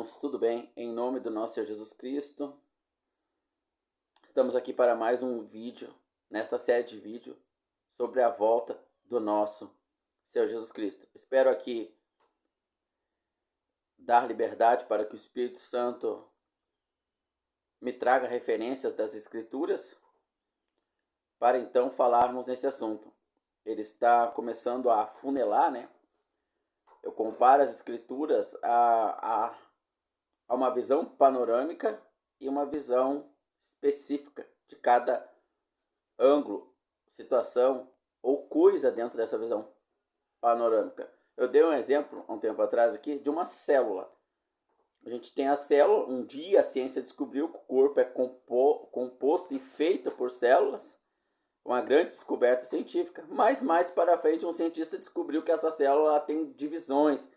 irmãos, tudo bem? Em nome do nosso Senhor Jesus Cristo, estamos aqui para mais um vídeo, nesta série de vídeos, sobre a volta do nosso Senhor Jesus Cristo. Espero aqui dar liberdade para que o Espírito Santo me traga referências das Escrituras, para então falarmos nesse assunto. Ele está começando a afunelar, né? Eu comparo as Escrituras a uma visão panorâmica e uma visão específica de cada ângulo, situação ou coisa dentro dessa visão panorâmica. Eu dei um exemplo há um tempo atrás aqui de uma célula. A gente tem a célula, um dia a ciência descobriu que o corpo é composto e feito por células, uma grande descoberta científica, mas mais para frente um cientista descobriu que essa célula tem divisões,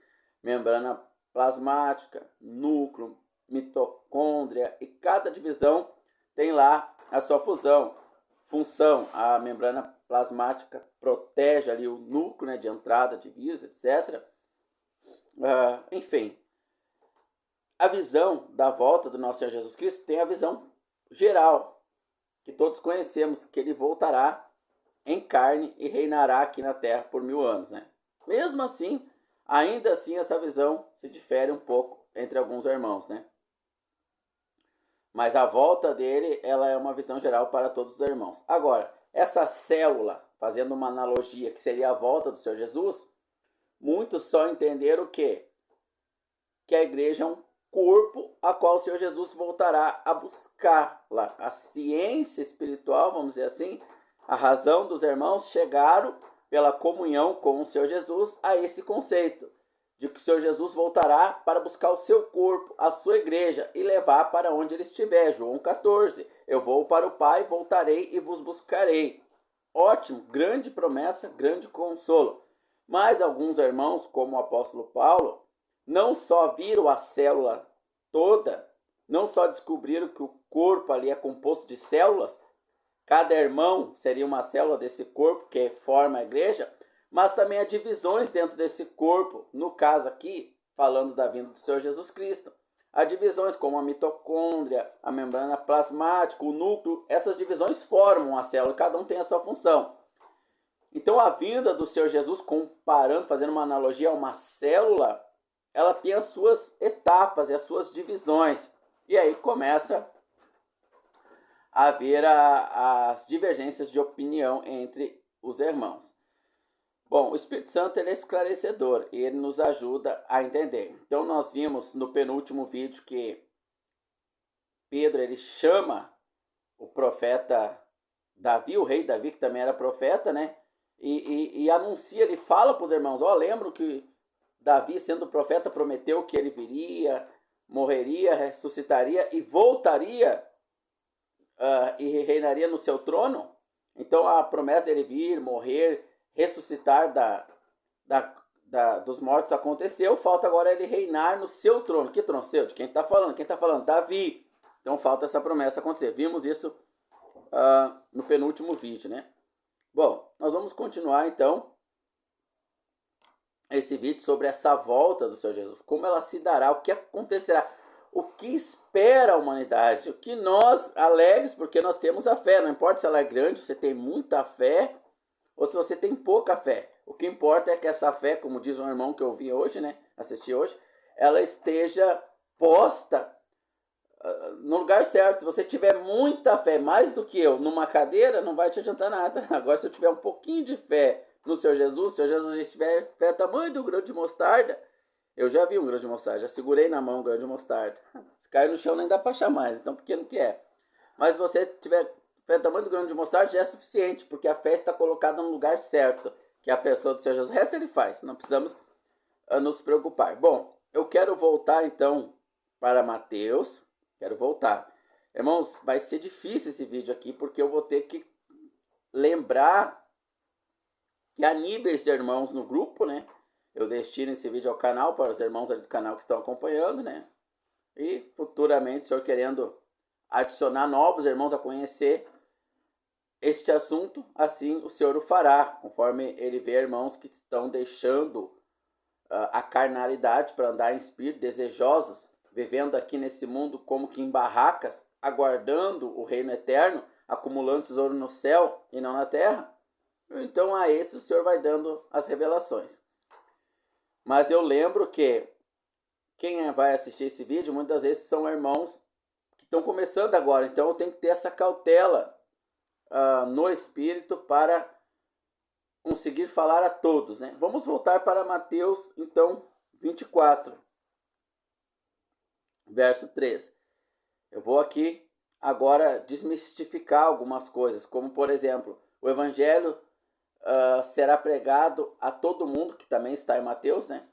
membrana plasmática, núcleo, mitocôndria, e cada divisão tem lá a sua função. A membrana plasmática protege ali o núcleo, né, de entrada de vírus, etc. Enfim, a visão da volta do nosso Senhor Jesus Cristo tem a visão geral, que todos conhecemos, que ele voltará em carne e reinará aqui na terra por 1000 anos, né? Mesmo assim, ainda assim, essa visão se difere um pouco entre alguns irmãos, né? Mas a volta dele, ela é uma visão geral para todos os irmãos. Agora, essa célula, fazendo uma analogia que seria a volta do Senhor Jesus, muitos só entenderam o quê? Que a igreja é um corpo a qual o Senhor Jesus voltará a buscar lá. A ciência espiritual, vamos dizer assim, a razão dos irmãos chegaram pela comunhão com o Senhor Jesus a esse conceito de que o Senhor Jesus voltará para buscar o seu corpo, a sua igreja, e levar para onde ele estiver. João 14, eu vou para o Pai, voltarei e vos buscarei. Ótimo, grande promessa, grande consolo. Mas alguns irmãos, como o apóstolo Paulo, não só viram a célula toda, não só descobriram que o corpo ali é composto de células, cada irmão seria uma célula desse corpo que forma a igreja, mas também há divisões dentro desse corpo, no caso aqui, falando da vinda do Senhor Jesus Cristo. Há divisões como a mitocôndria, a membrana plasmática, o núcleo, essas divisões formam a célula, cada um tem a sua função. Então a vinda do Senhor Jesus, comparando, fazendo uma analogia a uma célula, ela tem as suas etapas e as suas divisões. E aí começa a haver as divergências de opinião entre os irmãos. Bom, o Espírito Santo ele é esclarecedor e ele nos ajuda a entender. Então nós vimos no penúltimo vídeo que Pedro ele chama o profeta Davi, o rei Davi, que também era profeta, né? E anuncia, ele fala para os irmãos, lembro que Davi, sendo profeta, prometeu que ele viria, morreria, ressuscitaria e voltaria e reinaria no seu trono. Então a promessa dele vir, morrer, ressuscitar dos mortos aconteceu, falta agora ele reinar no seu trono. Que trono seu? De quem está falando? Quem está falando? Davi. Então falta essa promessa acontecer. Vimos isso no penúltimo vídeo, né? Bom, nós vamos continuar então esse vídeo sobre essa volta do Senhor Jesus. Como ela se dará, o que acontecerá, o que espera a humanidade, o que nós, alegres, porque nós temos a fé. Não importa se ela é grande, você tem muita fé, ou se você tem pouca fé. O que importa é que essa fé, como diz um irmão que eu vi hoje, né, assisti hoje, ela esteja posta no lugar certo. Se você tiver muita fé, mais do que eu, numa cadeira, não vai te adiantar nada. Agora, se eu tiver um pouquinho de fé no Senhor Jesus, se o Senhor Jesus estiver fé tamanho do grão de mostarda, eu já vi um grão de mostarda, já segurei na mão um grão de mostarda. Se cair no chão nem dá para achar mais, então pequeno que é. Mas se você tiver fé tamanho do grão de mostarda, já é suficiente, porque a fé está colocada no lugar certo, que é a pessoa do Senhor Jesus. O resto ele faz, não precisamos nos preocupar. Bom, eu quero voltar então para Mateus, quero voltar. Irmãos, vai ser difícil esse vídeo aqui, porque eu vou ter que lembrar que há níveis de irmãos no grupo, né? Eu destino esse vídeo ao canal, para os irmãos ali do canal que estão acompanhando, né? E futuramente, o senhor querendo adicionar novos irmãos a conhecer este assunto, assim o Senhor o fará, conforme ele vê irmãos que estão deixando a carnalidade para andar em espírito, desejosos vivendo aqui nesse mundo como que em barracas, aguardando o reino eterno, acumulando tesouro no céu e não na terra. Então a esse o Senhor vai dando as revelações. Mas eu lembro que quem vai assistir esse vídeo, muitas vezes são irmãos que estão começando agora. Então eu tenho que ter essa cautela no Espírito para conseguir falar a todos, né? Vamos voltar para Mateus, então, 24, verso 3. Eu vou aqui agora desmistificar algumas coisas, como, por exemplo, o Evangelho será pregado a todo mundo, que também está em Mateus, né?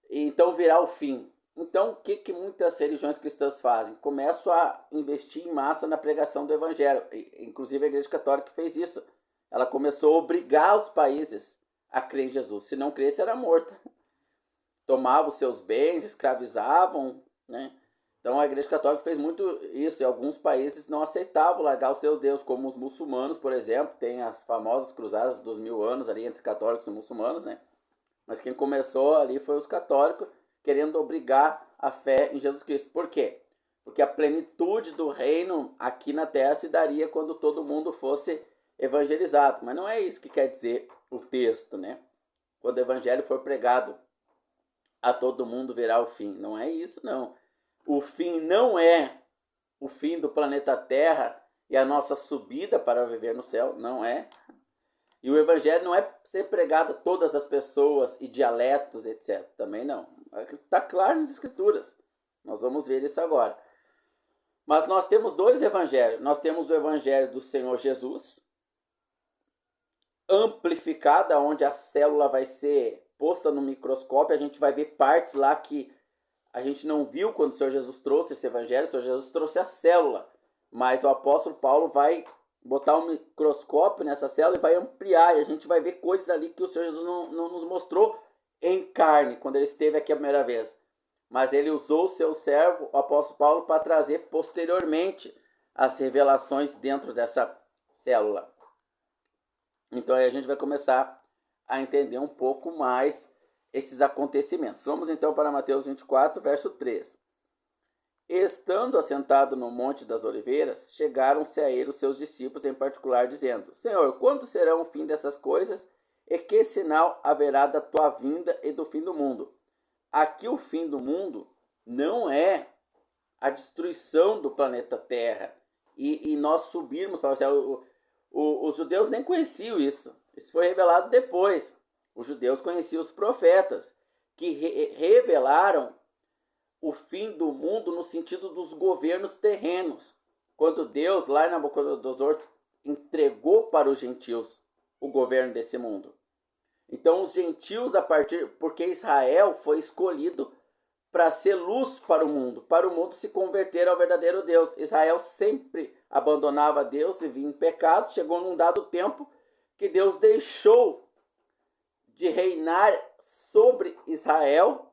E então virá o fim. Então, o que muitas religiões cristãs fazem? Começam a investir em massa na pregação do Evangelho. Inclusive a Igreja Católica fez isso. Ela começou a obrigar os países a crer em Jesus. Se não cresce, era morta. Tomavam seus bens, escravizavam, né? Então a Igreja Católica fez muito isso. E alguns países não aceitavam largar os seus deuses, como os muçulmanos, por exemplo. Tem as famosas cruzadas dos 1000 anos ali entre católicos e muçulmanos, né? Mas quem começou ali foi os católicos, querendo obrigar a fé em Jesus Cristo. Por quê? Porque a plenitude do reino aqui na terra se daria quando todo mundo fosse evangelizado. Mas não é isso que quer dizer o texto, né? Quando o evangelho for pregado a todo mundo virá o fim. Não é isso, não. O fim não é o fim do planeta Terra e a nossa subida para viver no céu. Não é. E o evangelho não é ser pregado a todas as pessoas e dialetos, etc. Também não. Está claro nas Escrituras. Nós vamos ver isso agora. Mas nós temos dois evangelhos. Nós temos o evangelho do Senhor Jesus, amplificada, onde a célula vai ser posta no microscópio. A gente vai ver partes lá que a gente não viu quando o Senhor Jesus trouxe esse evangelho. O Senhor Jesus trouxe a célula. Mas o apóstolo Paulo vai botar um microscópio nessa célula e vai ampliar. E a gente vai ver coisas ali que o Senhor Jesus não nos mostrou em carne, quando ele esteve aqui a primeira vez. Mas ele usou o seu servo, o apóstolo Paulo, para trazer posteriormente as revelações dentro dessa célula. Então aí a gente vai começar a entender um pouco mais esses acontecimentos. Vamos então para Mateus 24, verso 3. Estando assentado no Monte das Oliveiras, chegaram-se a ele os seus discípulos em particular, dizendo: Senhor, quando será o fim dessas coisas? E que sinal haverá da tua vinda e do fim do mundo? Aqui o fim do mundo não é a destruição do planeta Terra e nós subirmos para o céu. Os judeus nem conheciam isso. Isso foi revelado depois. Os judeus conheciam os profetas, que revelaram o fim do mundo no sentido dos governos terrenos. Quando Deus, lá em Nabucodonosor, entregou para os gentios o governo desse mundo. Então os gentios, porque Israel foi escolhido para ser luz para o mundo se converter ao verdadeiro Deus. Israel sempre abandonava Deus e vivia em pecado. Chegou num dado tempo que Deus deixou de reinar sobre Israel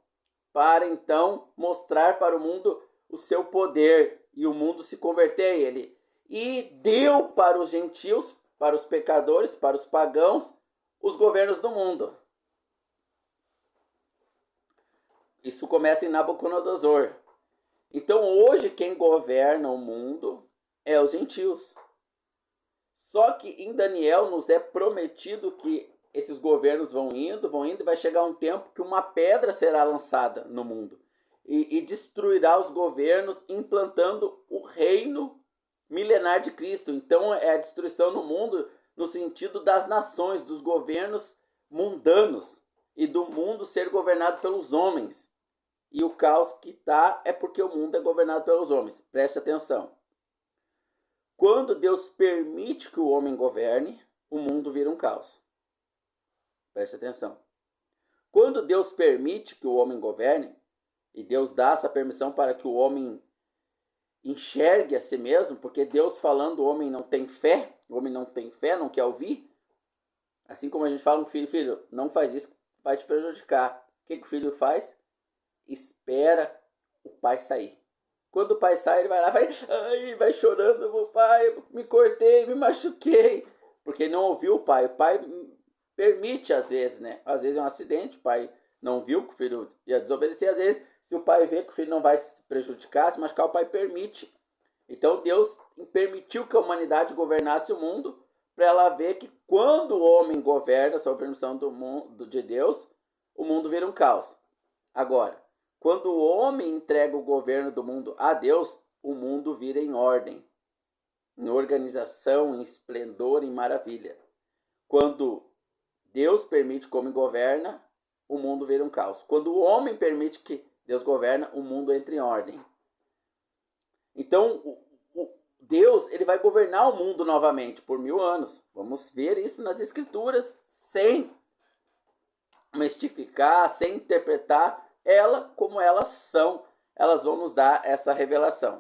para então mostrar para o mundo o seu poder e o mundo se converter a ele. E deu para os gentios, para os pecadores, para os pagãos, os governos do mundo. Isso começa em Nabucodonosor. Então hoje quem governa o mundo é os gentios. Só que em Daniel nos é prometido que esses governos vão indo e vai chegar um tempo que uma pedra será lançada no mundo e destruirá os governos, implantando o reino milenar de Cristo. Então é a destruição no mundo no sentido das nações, dos governos mundanos e do mundo ser governado pelos homens. E o caos que está é porque o mundo é governado pelos homens. Preste atenção. Quando Deus permite que o homem governe, o mundo vira um caos. Preste atenção. Quando Deus permite que o homem governe, e Deus dá essa permissão para que o homem enxergue a si mesmo, porque Deus falando, o homem não tem fé, não quer ouvir. Assim como a gente fala, filho, não faz isso, vai te prejudicar. O que o filho faz? Espera o pai sair. Quando o pai sai, ele vai lá, vai chorando, meu pai, me cortei, me machuquei. Porque ele não ouviu o pai. O pai permite às vezes, né? Às vezes é um acidente, o pai não viu que o filho ia desobedecer. Às vezes, Se o pai vê que o filho não vai se prejudicar, se machucar, o pai permite. Então Deus permitiu que a humanidade governasse o mundo para ela ver que quando o homem governa sob a permissão de Deus, o mundo vira um caos. Agora, quando o homem entrega o governo do mundo a Deus, o mundo vira em ordem, em organização, em esplendor, em maravilha. Quando Deus permite que o homem governa, o mundo vira um caos. Quando o homem permite que Deus governa, o mundo entra em ordem. Então, Deus ele vai governar o mundo novamente por 1000 anos. Vamos ver isso nas Escrituras, sem mistificar, sem interpretar ela como elas são. Elas vão nos dar essa revelação.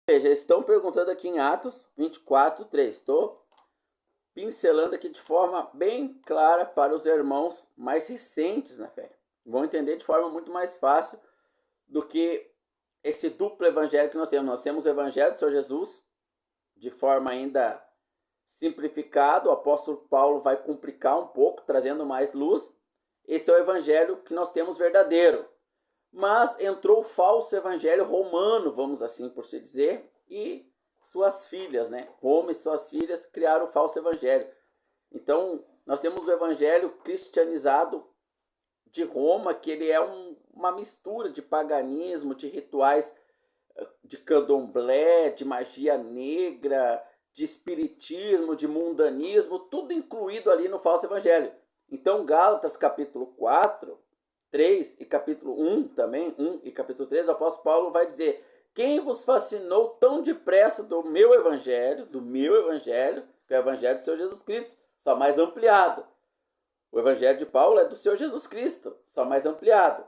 Veja, estão perguntando aqui em Atos 24, 3. Estou pincelando aqui de forma bem clara para os irmãos mais recentes na fé. Vão entender de forma muito mais fácil do que esse duplo evangelho que nós temos. Nós temos o evangelho do Senhor Jesus, de forma ainda simplificada. O apóstolo Paulo vai complicar um pouco, trazendo mais luz. Esse é o evangelho que nós temos verdadeiro. Mas entrou o falso evangelho romano, vamos assim por se dizer, e suas filhas, né? Roma e suas filhas criaram o falso evangelho. Então, nós temos o evangelho cristianizado de Roma, que ele é uma mistura de paganismo, de rituais de candomblé, de magia negra, de espiritismo, de mundanismo, tudo incluído ali no falso evangelho. Então, Gálatas capítulo 4, 3 e capítulo 1 também, 1 e capítulo 3, o apóstolo Paulo vai dizer: quem vos fascinou tão depressa do meu evangelho, que é o evangelho do Senhor Jesus Cristo, só mais ampliado. O evangelho de Paulo é do Senhor Jesus Cristo, só mais ampliado.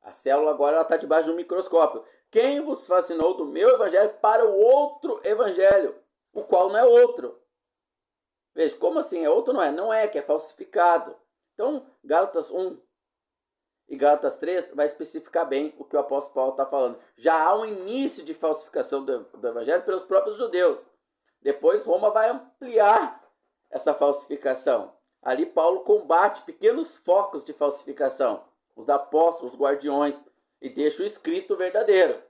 A célula agora está debaixo de um microscópio. Quem vos fascinou do meu evangelho para o outro evangelho, o qual não é outro? Veja, como assim é outro? Não é? Não é, que é falsificado. Então, Gálatas 1 e Gálatas 3 vai especificar bem o que o apóstolo Paulo está falando. Já há um início de falsificação do evangelho pelos próprios judeus. Depois Roma vai ampliar essa falsificação. Ali Paulo combate pequenos focos de falsificação, os apóstolos, os guardiões, e deixa o escrito verdadeiro.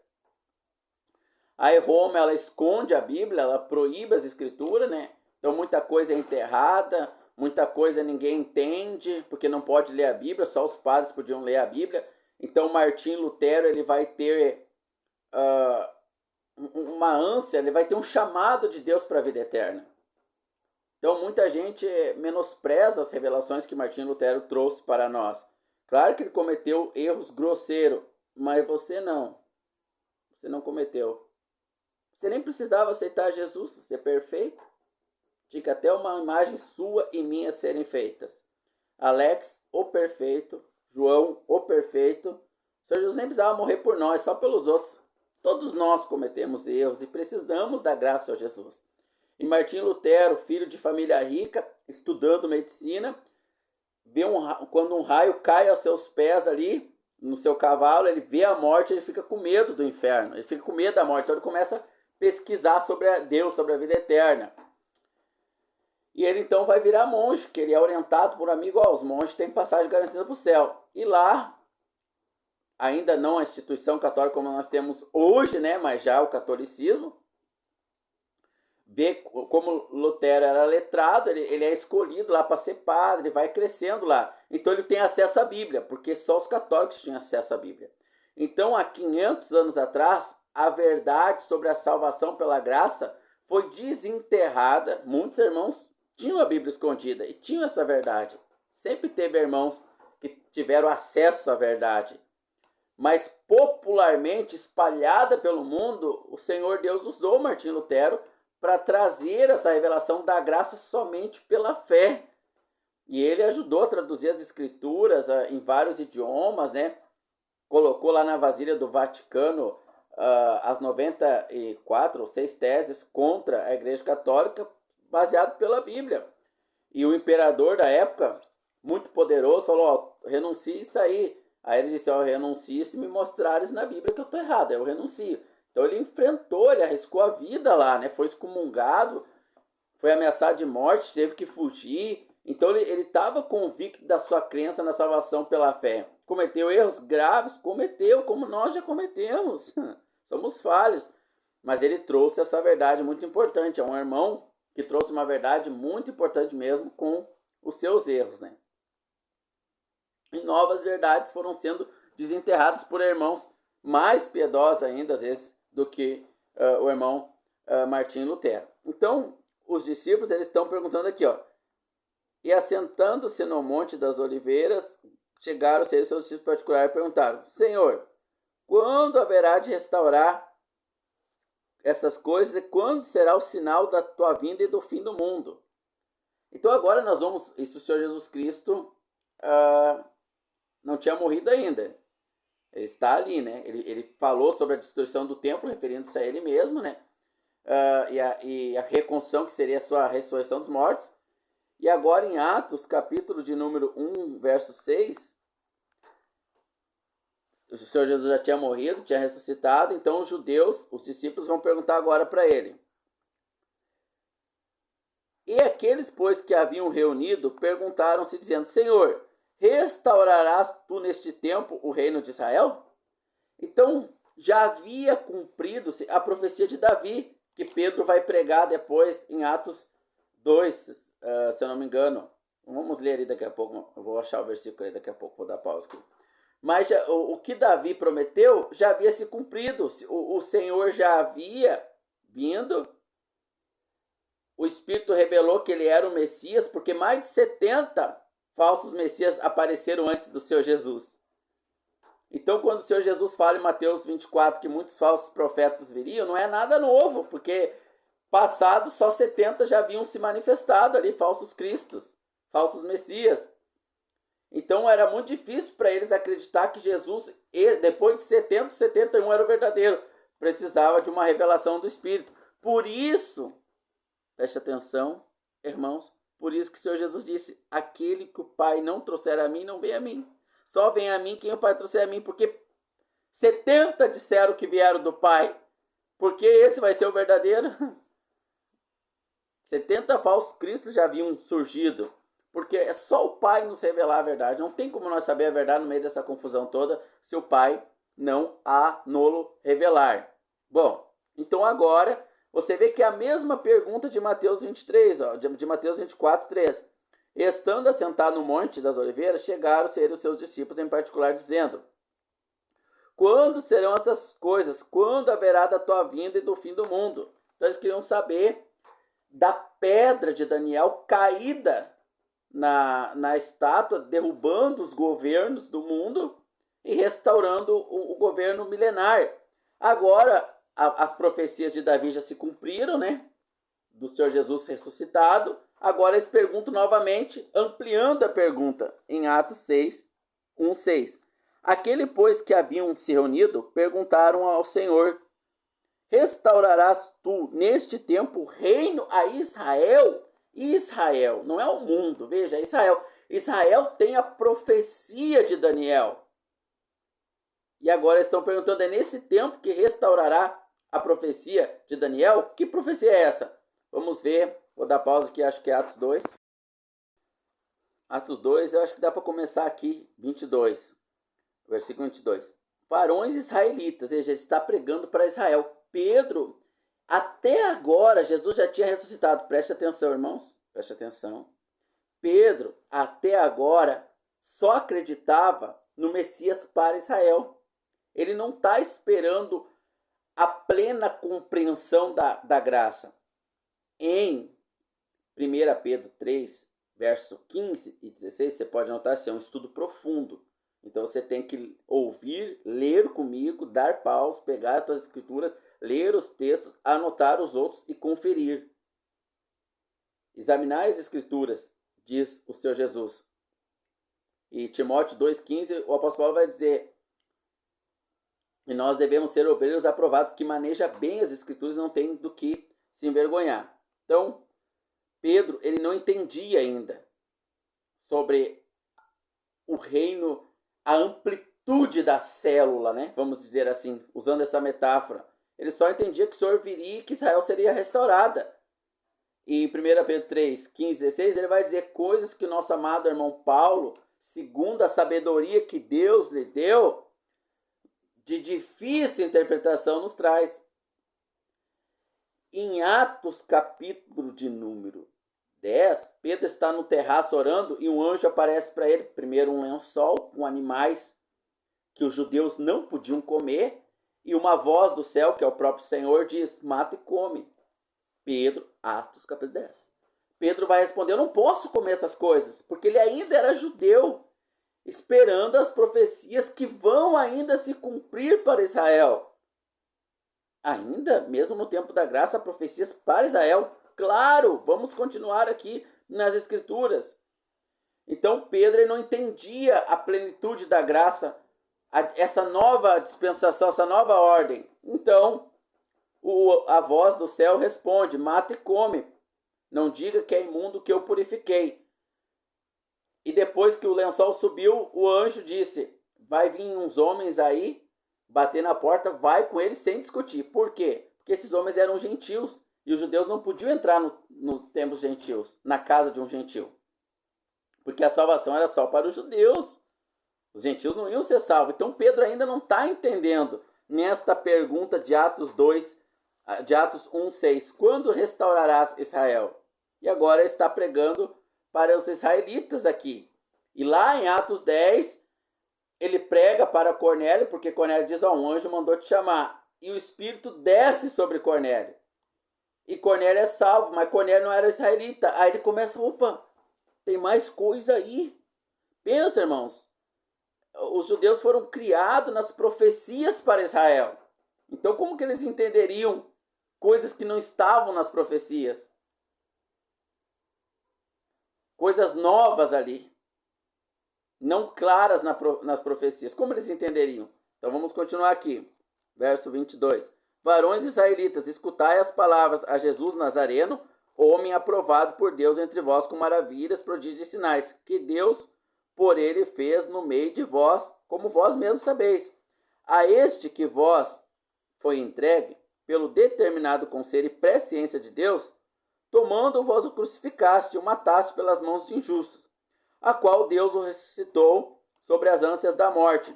Aí Roma ela esconde a Bíblia, ela proíbe as escrituras, né? Então muita coisa é enterrada, muita coisa ninguém entende, porque não pode ler a Bíblia, só os padres podiam ler a Bíblia. Então Martim Lutero ele vai ter uma ânsia, ele vai ter um chamado de Deus para a vida eterna. Então muita gente menospreza as revelações que Martim Lutero trouxe para nós. Claro que ele cometeu erros grosseiros, mas você não cometeu. Você nem precisava aceitar Jesus, você é perfeito. Tinha que até uma imagem sua e minha serem feitas. Alex, o perfeito. João, o perfeito. O Senhor Jesus nem precisava morrer por nós, só pelos outros. Todos nós cometemos erros e precisamos da graça ao Jesus. E Martim Lutero, filho de família rica, estudando medicina, vê quando um raio cai aos seus pés ali, no seu cavalo, ele vê a morte, ele fica com medo do inferno, ele fica com medo da morte, então ele começa a pesquisar sobre Deus, sobre a vida eterna. E ele então vai virar monge, que ele é orientado por um amigo, os monges têm passagem garantida para o céu. E lá, ainda não a instituição católica como nós temos hoje, né, mas já o catolicismo, vê como Lutero era letrado, ele é escolhido lá para ser padre, vai crescendo lá. Então ele tem acesso à Bíblia, porque só os católicos tinham acesso à Bíblia. Então, há 500 anos atrás, a verdade sobre a salvação pela graça foi desenterrada. Muitos irmãos tinham a Bíblia escondida e tinham essa verdade. Sempre teve irmãos que tiveram acesso à verdade. Mas popularmente espalhada pelo mundo, o Senhor Deus usou Martim Lutero para trazer essa revelação da graça somente pela fé. E ele ajudou a traduzir as escrituras em vários idiomas, né? Colocou lá na vasilha do Vaticano as 94 ou 6 teses contra a Igreja Católica, baseado pela Bíblia. E o imperador da época, muito poderoso, falou: renuncie isso aí. Aí ele disse: renuncie se me mostrares na Bíblia que eu estou errado. Eu renuncio. Então ele enfrentou, ele arriscou a vida lá, né? Foi excomungado, foi ameaçado de morte, teve que fugir. Então ele estava convicto da sua crença na salvação pela fé. Cometeu erros graves? Cometeu, como nós já cometemos. Somos falhos. Mas ele trouxe essa verdade muito importante. É um irmão que trouxe uma verdade muito importante mesmo com os seus erros, né? E novas verdades foram sendo desenterradas por irmãos mais piedosos ainda, às vezes, do que o irmão Martinho Lutero. Então, os discípulos, eles estão perguntando aqui, ó. E assentando-se no Monte das Oliveiras, chegaram a ser seus discípulos particulares e perguntaram: Senhor, quando haverá de restaurar essas coisas e quando será o sinal da tua vinda e do fim do mundo? Então agora nós vamos, isso o Senhor Jesus Cristo não tinha morrido ainda. Ele está ali, né? Ele falou sobre a destruição do templo, referindo-se a ele mesmo, né? E a reconstrução, que seria a sua ressurreição dos mortos. E agora em Atos, capítulo de número 1, verso 6, o Senhor Jesus já tinha morrido, tinha ressuscitado, então os judeus, os discípulos, vão perguntar agora para ele. E aqueles, pois, que haviam reunido, perguntaram-se, dizendo: Senhor, restaurarás tu neste tempo o reino de Israel? Então, já havia cumprido-se a profecia de Davi, que Pedro vai pregar depois em Atos 2, se eu não me engano. Vamos ler ali daqui a pouco, eu vou achar o versículo aí daqui a pouco, vou dar pausa aqui. Mas o que Davi prometeu já havia se cumprido. O Senhor já havia vindo. O Espírito revelou que ele era o Messias, porque mais de 70 falsos Messias apareceram antes do Senhor Jesus. Então, quando o Senhor Jesus fala em Mateus 24 que muitos falsos profetas viriam, não é nada novo, porque passados só 70 já haviam se manifestado ali, falsos cristos, falsos Messias. Então era muito difícil para eles acreditar que Jesus, depois de 70, 71 era o verdadeiro. Precisava de uma revelação do Espírito. Por isso, preste atenção, irmãos, por isso que o Senhor Jesus disse: aquele que o Pai não trouxer a mim, não vem a mim. Só vem a mim quem o Pai trouxer a mim, porque 70 disseram que vieram do Pai, porque esse vai ser o verdadeiro. 70 falsos cristos já haviam surgido. Porque é só o Pai nos revelar a verdade. Não tem como nós saber a verdade no meio dessa confusão toda se o Pai não a nolo revelar. Bom, então agora você vê que é a mesma pergunta de Mateus 23, ó, de Mateus 24, 3. Estando assentado no Monte das Oliveiras, chegaram a ser os seus discípulos em particular, dizendo: quando serão essas coisas? Quando haverá da tua vinda e do fim do mundo? Então eles queriam saber da pedra de Daniel caída na estátua, derrubando os governos do mundo e restaurando o governo milenar. Agora, as profecias de Davi já se cumpriram, né? Do Senhor Jesus ressuscitado. Agora eles perguntam novamente, ampliando a pergunta, em Atos 6, 1, 6. Aquele, pois, que haviam se reunido, perguntaram ao Senhor: restaurarás tu neste tempo o reino a Israel? Israel, não é o mundo, veja, Israel. Israel tem a profecia de Daniel. E agora estão perguntando, é nesse tempo que restaurará a profecia de Daniel? Que profecia é essa? Vamos ver, vou dar pausa aqui, acho que é Atos 2. Atos 2, eu acho que dá para começar aqui, 22, versículo 22. Varões israelitas, veja, ele está pregando para Israel. Pedro, até agora, Jesus já tinha ressuscitado. Preste atenção, irmãos. Preste atenção. Pedro, até agora, só acreditava no Messias para Israel. Ele não está esperando a plena compreensão da graça. Em 1 Pedro 3, verso 15 e 16, você pode notar, isso é um estudo profundo. Então você tem que ouvir, ler comigo, dar pausa, pegar as tuas escrituras, ler os textos, anotar os outros e conferir. Examinar as escrituras, diz o Senhor Jesus. E Timóteo 2,15, o apóstolo Paulo vai dizer: e nós devemos ser obreiros aprovados, que maneja bem as escrituras e não tem do que se envergonhar. Então, Pedro, ele não entendia ainda sobre o reino, a amplitude da célula, né? Vamos dizer assim, usando essa metáfora. Ele só entendia que o Senhor viria e que Israel seria restaurada. E em 1 Pedro 3, 15, 16, ele vai dizer coisas que o nosso amado irmão Paulo segundo a sabedoria que Deus lhe deu, de difícil interpretação nos traz. Em Atos, capítulo de número 10, Pedro está no terraço orando e um anjo aparece para ele. Primeiro um lençol com animais que os judeus não podiam comer, e uma voz do céu, que é o próprio Senhor, diz: mata e come. Pedro, Atos capítulo 10. Pedro vai responder: eu não posso comer essas coisas, porque ele ainda era judeu, esperando as profecias que vão ainda se cumprir para Israel. Ainda, mesmo no tempo da graça, profecias para Israel. Claro, vamos continuar aqui nas Escrituras. Então Pedro ele não entendia a plenitude da graça, essa nova dispensação, essa nova ordem. Então a voz do céu responde: mata e come. Não diga que é imundo que eu purifiquei. E depois que o lençol subiu, o anjo disse: vai vir uns homens aí, bater na porta, vai com eles sem discutir. Por quê? Porque esses homens eram gentios e os judeus não podiam entrar nos templos gentios, na casa de um gentio. Porque a salvação era só para os judeus. Os gentios não iam ser salvos. Então Pedro ainda não está entendendo nesta pergunta de Atos 1:6. Quando restaurarás Israel? E agora está pregando para os israelitas aqui. E lá em Atos 10, ele prega para Cornélio, porque Cornélio diz: um anjo mandou te chamar. E o Espírito desce sobre Cornélio. E Cornélio é salvo, mas Cornélio não era israelita. Aí ele começa: opa, tem mais coisa aí. Pensa, irmãos. Os judeus foram criados nas profecias para Israel. Então como que eles entenderiam coisas que não estavam nas profecias? Coisas novas ali, não claras nas profecias. Como eles entenderiam? Então vamos continuar aqui. Verso 22. Varões israelitas, escutai as palavras a Jesus Nazareno, homem aprovado por Deus entre vós com maravilhas, prodígios e sinais, que Deus por ele fez no meio de vós, como vós mesmos sabeis. A este que vós foi entregue, pelo determinado conselho e presciência de Deus, tomando vós o crucificaste e o mataste pelas mãos de injustos, a qual Deus o ressuscitou sobre as ânsias da morte.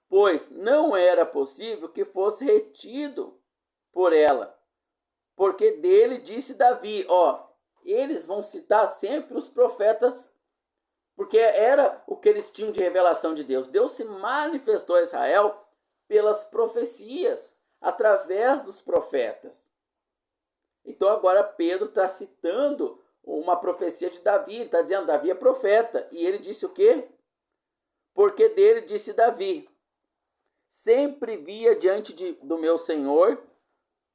Pois não era possível que fosse retido por ela, porque dele disse Davi. Eles vão citar sempre os profetas, porque era o que eles tinham de revelação de Deus. Deus se manifestou a Israel pelas profecias, através dos profetas. Então agora Pedro está citando uma profecia de Davi. Ele está dizendo: Davi é profeta. E ele disse o quê? Porque dele disse Davi: sempre via diante do meu Senhor,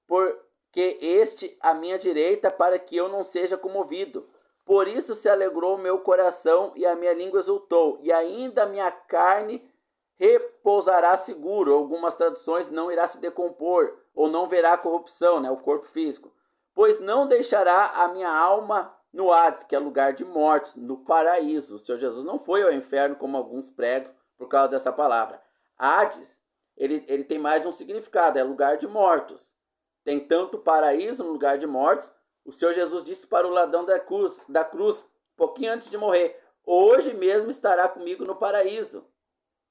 porque este à minha direita, para que eu não seja comovido. Por isso se alegrou o meu coração e a minha língua exultou, e ainda a minha carne repousará seguro. Algumas traduções: não irá se decompor, ou não verá corrupção, o corpo físico. Pois não deixará a minha alma no Hades, que é lugar de mortos, no paraíso. O Senhor Jesus não foi ao inferno, como alguns pregam, por causa dessa palavra. Hades, ele tem mais de um significado, é lugar de mortos. Tem tanto paraíso no lugar de mortos. O Senhor Jesus disse para o ladrão da cruz, pouquinho antes de morrer: hoje mesmo estará comigo no paraíso,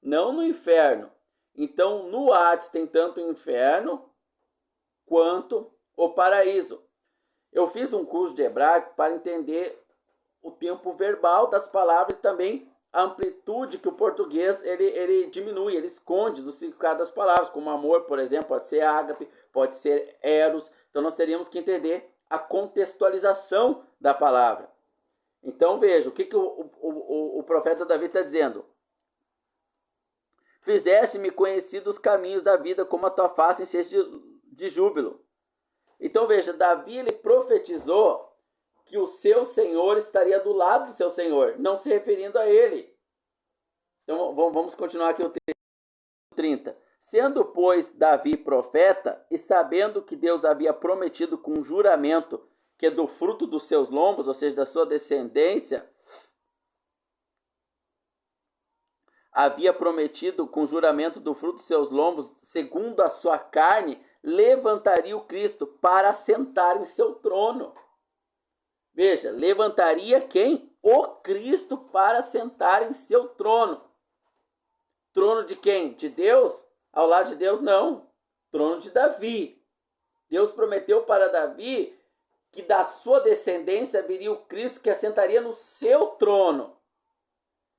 não no inferno. Então, no Hades tem tanto o inferno quanto o paraíso. Eu fiz um curso de hebraico para entender o tempo verbal das palavras e também a amplitude que o português ele diminui, ele esconde do significado das palavras, como amor, por exemplo, pode ser ágape, pode ser eros. Então nós teríamos que entender a contextualização da palavra. Então veja, o que o profeta Davi está dizendo: fizeste-me conhecido os caminhos da vida, como a tua face encheste de júbilo. Então veja, Davi ele profetizou que o seu Senhor estaria do lado do seu Senhor, não se referindo a ele. Então vamos continuar aqui o texto 30. Sendo, pois, Davi profeta, e sabendo que Deus havia prometido com juramento que do fruto dos seus lombos, ou seja, da sua descendência, havia prometido com juramento do fruto dos seus lombos, segundo a sua carne, levantaria o Cristo para assentar em seu trono. Veja, levantaria quem? o Cristo para sentar em seu trono. Trono de quem? De Deus? Ao lado de Deus, não. Trono de Davi. Deus prometeu para Davi que da sua descendência viria o Cristo que assentaria no seu trono.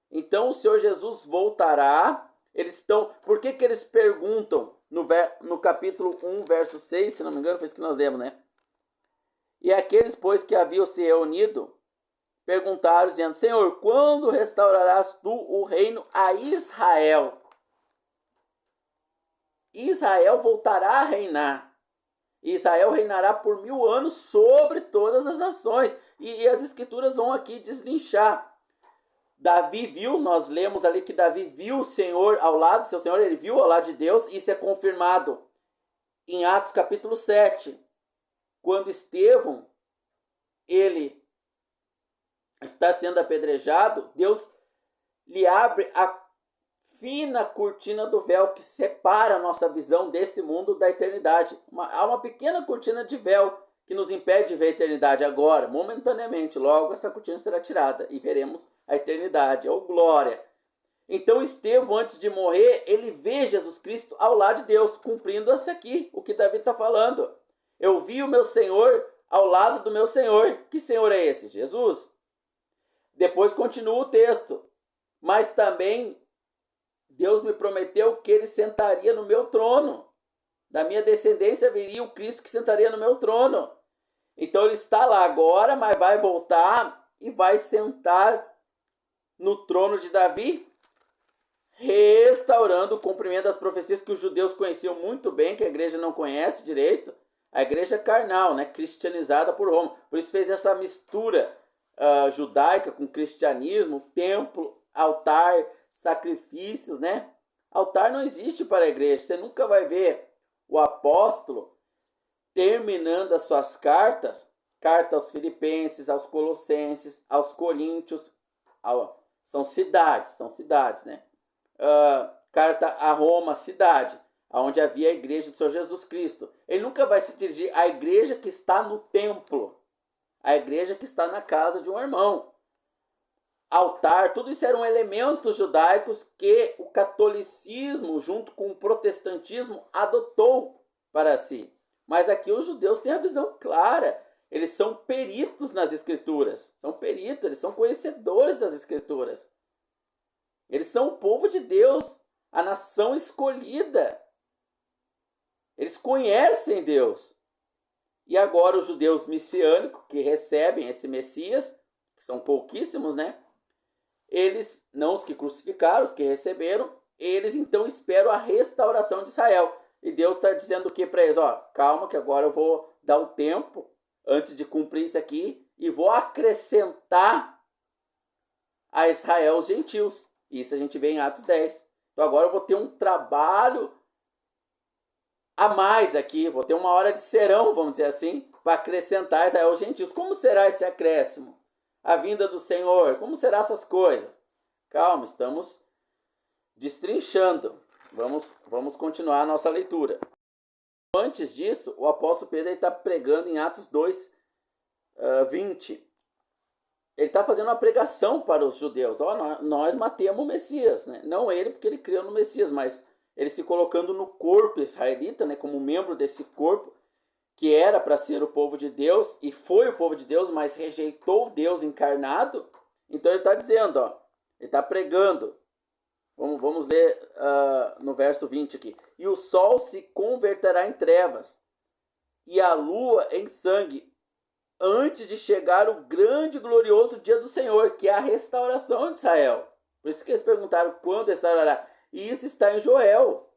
Então o Senhor Jesus voltará. Eles estão. Por que eles perguntam no capítulo 1, verso 6, se não me engano, foi isso que nós lemos, né? E aqueles, pois, que haviam se reunido, perguntaram, dizendo: Senhor, quando restaurarás tu o reino a Israel? Israel voltará a reinar. Israel reinará por 1000 anos sobre todas as nações. E as escrituras vão aqui deslinchar. Davi viu, nós lemos ali que Davi viu o Senhor ao lado do seu Senhor, ele viu ao lado de Deus, isso é confirmado em Atos capítulo 7, quando Estevão, ele está sendo apedrejado, Deus lhe abre a fina cortina do véu que separa a nossa visão desse mundo da eternidade. Há uma pequena cortina de véu que nos impede de ver a eternidade agora, momentaneamente. Logo, essa cortina será tirada e veremos a eternidade, ou glória. Então, Estevão, antes de morrer, ele vê Jesus Cristo ao lado de Deus, cumprindo isso aqui, o que Davi está falando. Eu vi o meu Senhor ao lado do meu Senhor. Que Senhor é esse? Jesus. Depois continua o texto. Mas também Deus me prometeu que ele sentaria no meu trono. Da minha descendência viria o Cristo que sentaria no meu trono. Então ele está lá agora, mas vai voltar e vai sentar no trono de Davi, restaurando o cumprimento das profecias que os judeus conheciam muito bem, que a igreja não conhece direito. A igreja carnal, né, cristianizada por Roma. Por isso fez essa mistura judaica com cristianismo, templo, altar, sacrifícios, né? Altar não existe para a igreja. Você nunca vai ver o apóstolo terminando as suas cartas, carta aos Filipenses, aos Colossenses, aos Coríntios, são cidades, né? Carta a Roma, cidade, onde havia a igreja do Senhor Jesus Cristo. Ele nunca vai se dirigir à igreja que está no templo, à igreja que está na casa de um irmão. Altar, tudo isso eram elementos judaicos que o catolicismo, junto com o protestantismo, adotou para si. Mas aqui os judeus têm a visão clara. Eles são peritos nas escrituras. São peritos, eles são conhecedores das escrituras. Eles são o povo de Deus, a nação escolhida. Eles conhecem Deus. E agora os judeus messiânicos, que recebem esse Messias, que são pouquíssimos, né? Eles, não os que crucificaram, os que receberam, eles então esperam a restauração de Israel. E Deus está dizendo o que para eles? Ó, calma que agora eu vou dar o tempo antes de cumprir isso aqui e vou acrescentar a Israel os gentios. Isso a gente vê em Atos 10. Então agora eu vou ter um trabalho a mais aqui, vou ter uma hora de serão, vamos dizer assim, para acrescentar a Israel os gentios. Como será esse acréscimo? A vinda do Senhor? Como serão essas coisas? Calma, estamos destrinchando. Vamos continuar a nossa leitura. Antes disso, o apóstolo Pedro está pregando em Atos 2, 20. Ele está fazendo uma pregação para os judeus. Nós matemos o Messias, né? Não ele, porque ele criou no Messias, mas ele se colocando no corpo israelita, né? Como membro desse corpo, que era para ser o povo de Deus, e foi o povo de Deus, mas rejeitou Deus encarnado. Então ele está dizendo, ele está pregando. Vamos ler no verso 20 aqui. E o sol se converterá em trevas, e a lua em sangue, antes de chegar o grande e glorioso dia do Senhor, que é a restauração de Israel. Por isso que eles perguntaram quando restaurará. E isso está em Joel.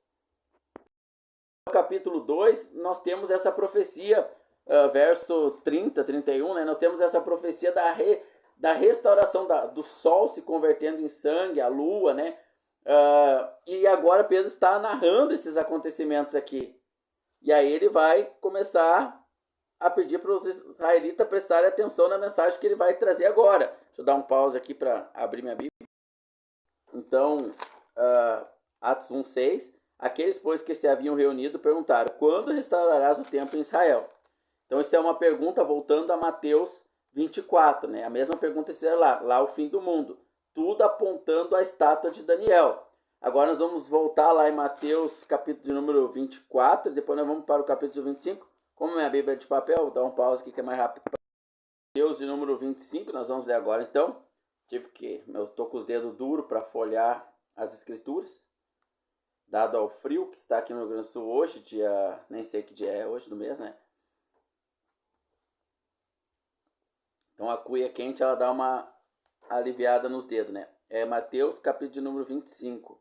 No capítulo 2, nós temos essa profecia, verso 30, 31, né? Nós temos essa profecia da restauração do sol se convertendo em sangue, a lua, né? E agora Pedro está narrando esses acontecimentos aqui. E aí ele vai começar a pedir para os israelitas prestarem atenção na mensagem que ele vai trazer agora. Deixa eu dar um pause aqui para abrir minha Bíblia. Então, Atos 1:6. Aqueles, pois, que se haviam reunido perguntaram: quando restaurarás o templo em Israel? Então, isso é uma pergunta voltando a Mateus 24, né? A mesma pergunta seria lá o fim do mundo. Tudo apontando à estátua de Daniel. Agora nós vamos voltar lá em Mateus, capítulo de número 24, depois nós vamos para o capítulo 25. Como minha Bíblia é de papel, vou dar um pause aqui que é mais rápido. Mateus de número 25, nós vamos ler agora então. Eu estou com os dedos duros para folhear as escrituras. Dado ao frio que está aqui no Rio Grande do Sul hoje, nem sei que dia é hoje do mês, né? Então a cuia quente, ela dá uma aliviada nos dedos, né? É Mateus, capítulo de número 25.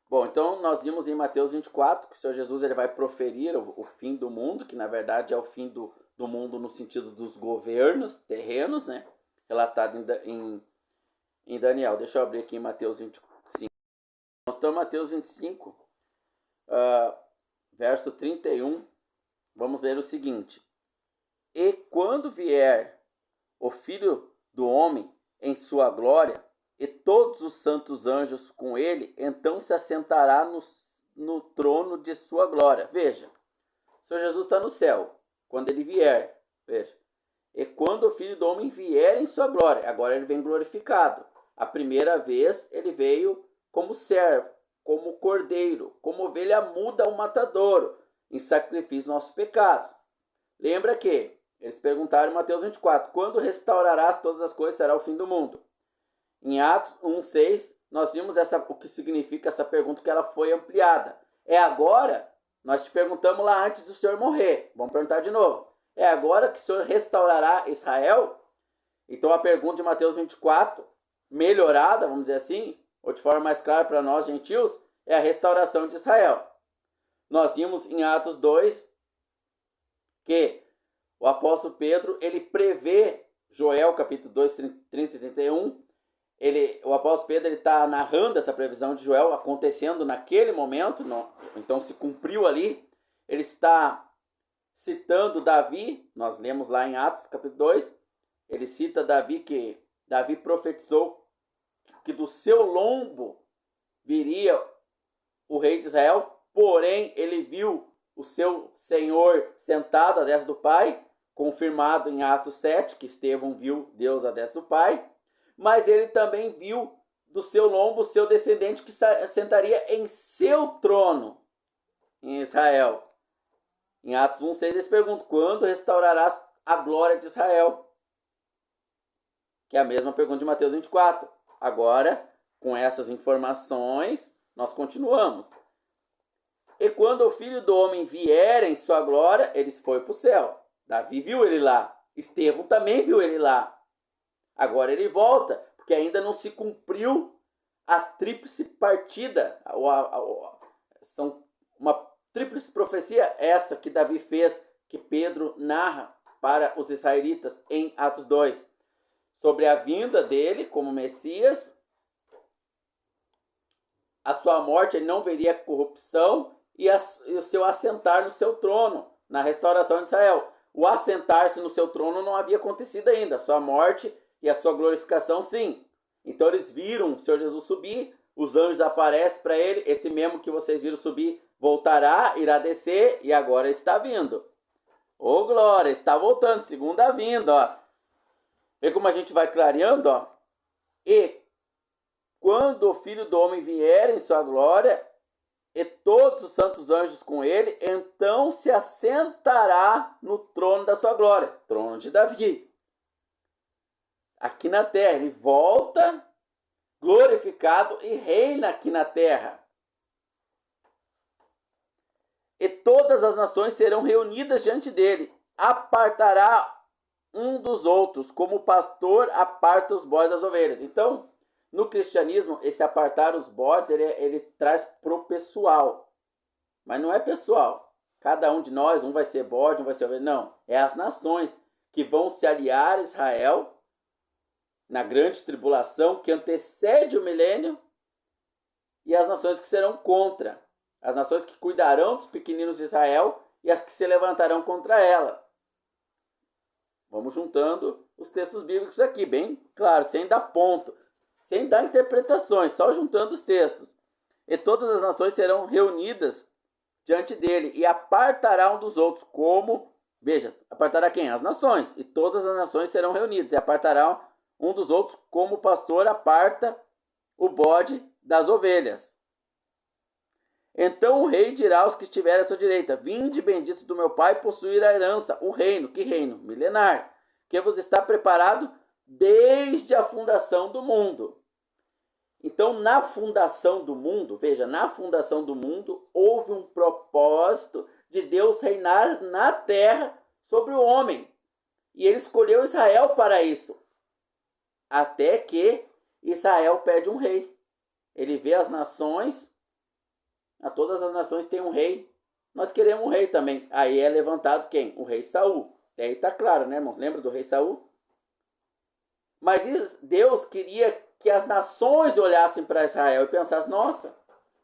Bom, então nós vimos em Mateus 24 que o Senhor Jesus ele vai proferir o fim do mundo, que na verdade é o fim do mundo no sentido dos governos terrenos, né? Relatado em Daniel. Deixa eu abrir aqui em Mateus 25. Nós estamos em Mateus 25, verso 31. Vamos ler o seguinte. E quando vier o Filho do Homem em sua glória, e todos os santos anjos com ele, então se assentará no trono de sua glória. Veja, o Senhor Jesus está no céu, quando ele vier. Veja, e quando o Filho do Homem vier em sua glória, agora ele vem glorificado. A primeira vez ele veio como servo, como cordeiro, como ovelha muda ao matadouro, em sacrifício dos nossos pecados. Lembra que eles perguntaram em Mateus 24, quando restaurarás todas as coisas, será o fim do mundo. Em Atos 1:6, nós vimos o que significa essa pergunta, que ela foi ampliada. É agora, nós te perguntamos lá antes do Senhor morrer. Vamos perguntar de novo. É agora que o Senhor restaurará Israel? Então a pergunta de Mateus 24, melhorada, vamos dizer assim, ou de forma mais clara para nós gentios, é a restauração de Israel. Nós vimos em Atos 2 que o apóstolo Pedro, ele prevê, Joel capítulo 2, 30 e 31, o apóstolo Pedro está narrando essa previsão de Joel acontecendo naquele momento, então se cumpriu ali. Ele está citando Davi, nós lemos lá em Atos capítulo 2, ele cita Davi, que Davi profetizou que do seu lombo viria o rei de Israel, porém ele viu o seu Senhor sentado à destra do Pai, confirmado em Atos 7, que Estevão viu Deus à destra do Pai, mas ele também viu do seu lombo o seu descendente que sentaria em seu trono em Israel. Em Atos 1:6 eles perguntam, quando restaurarás a glória de Israel? Que é a mesma pergunta de Mateus 24. Agora, com essas informações, nós continuamos. E quando o Filho do Homem vier em sua glória, ele foi para o céu. Davi viu ele lá. Estevão também viu ele lá. Agora ele volta, porque ainda não se cumpriu a tríplice partida. São uma tríplice profecia essa que Davi fez, que Pedro narra para os israelitas em Atos 2. Sobre a vinda dele como Messias, a sua morte, ele não veria corrupção, e o seu assentar no seu trono, na restauração de Israel. O assentar-se no seu trono não havia acontecido ainda. A sua morte e a sua glorificação, sim. Então eles viram o Senhor Jesus subir, os anjos aparecem para ele, esse mesmo que vocês viram subir voltará, irá descer, e agora está vindo. Ô glória, está voltando, segunda vinda, ó. Vê como a gente vai clareando, ó. E quando o Filho do Homem vier em sua glória, e todos os santos anjos com ele, então se assentará no trono da sua glória, trono de Davi. Aqui na terra, ele volta glorificado e reina aqui na terra. E todas as nações serão reunidas diante dele. Apartará um dos outros, como o pastor aparta os bodes das ovelhas. Então, no cristianismo, esse apartar os bodes, ele traz pro pessoal. Mas não é pessoal. Cada um de nós, um vai ser bode, um vai ser ovelha. Não, é as nações que vão se aliar a Israel na grande tribulação que antecede o milênio, e as nações que serão contra. As nações que cuidarão dos pequeninos de Israel e as que se levantarão contra ela. Vamos juntando os textos bíblicos aqui, bem claro, sem dar ponto, sem dar interpretações, só juntando os textos. E todas as nações serão reunidas diante dele e apartará um dos outros, como Veja, apartará quem? As nações. E todas as nações serão reunidas e apartarão um dos outros, como o pastor aparta o bode das ovelhas. Então o rei dirá aos que estiverem à sua direita: vinde, benditos do meu pai, possuir a herança, o reino. Que reino? Milenar, que vos está preparado desde a fundação do mundo. Então, na fundação do mundo, veja, na fundação do mundo, houve um propósito de Deus reinar na terra sobre o homem. E ele escolheu Israel para isso. Até que Israel pede um rei. Ele vê as nações, a todas as nações tem um rei. Nós queremos um rei também. Aí é levantado quem? O rei Saul. E aí está claro, né, irmãos? Lembra do rei Saul? Mas Deus queria que as nações olhassem para Israel e pensassem: nossa,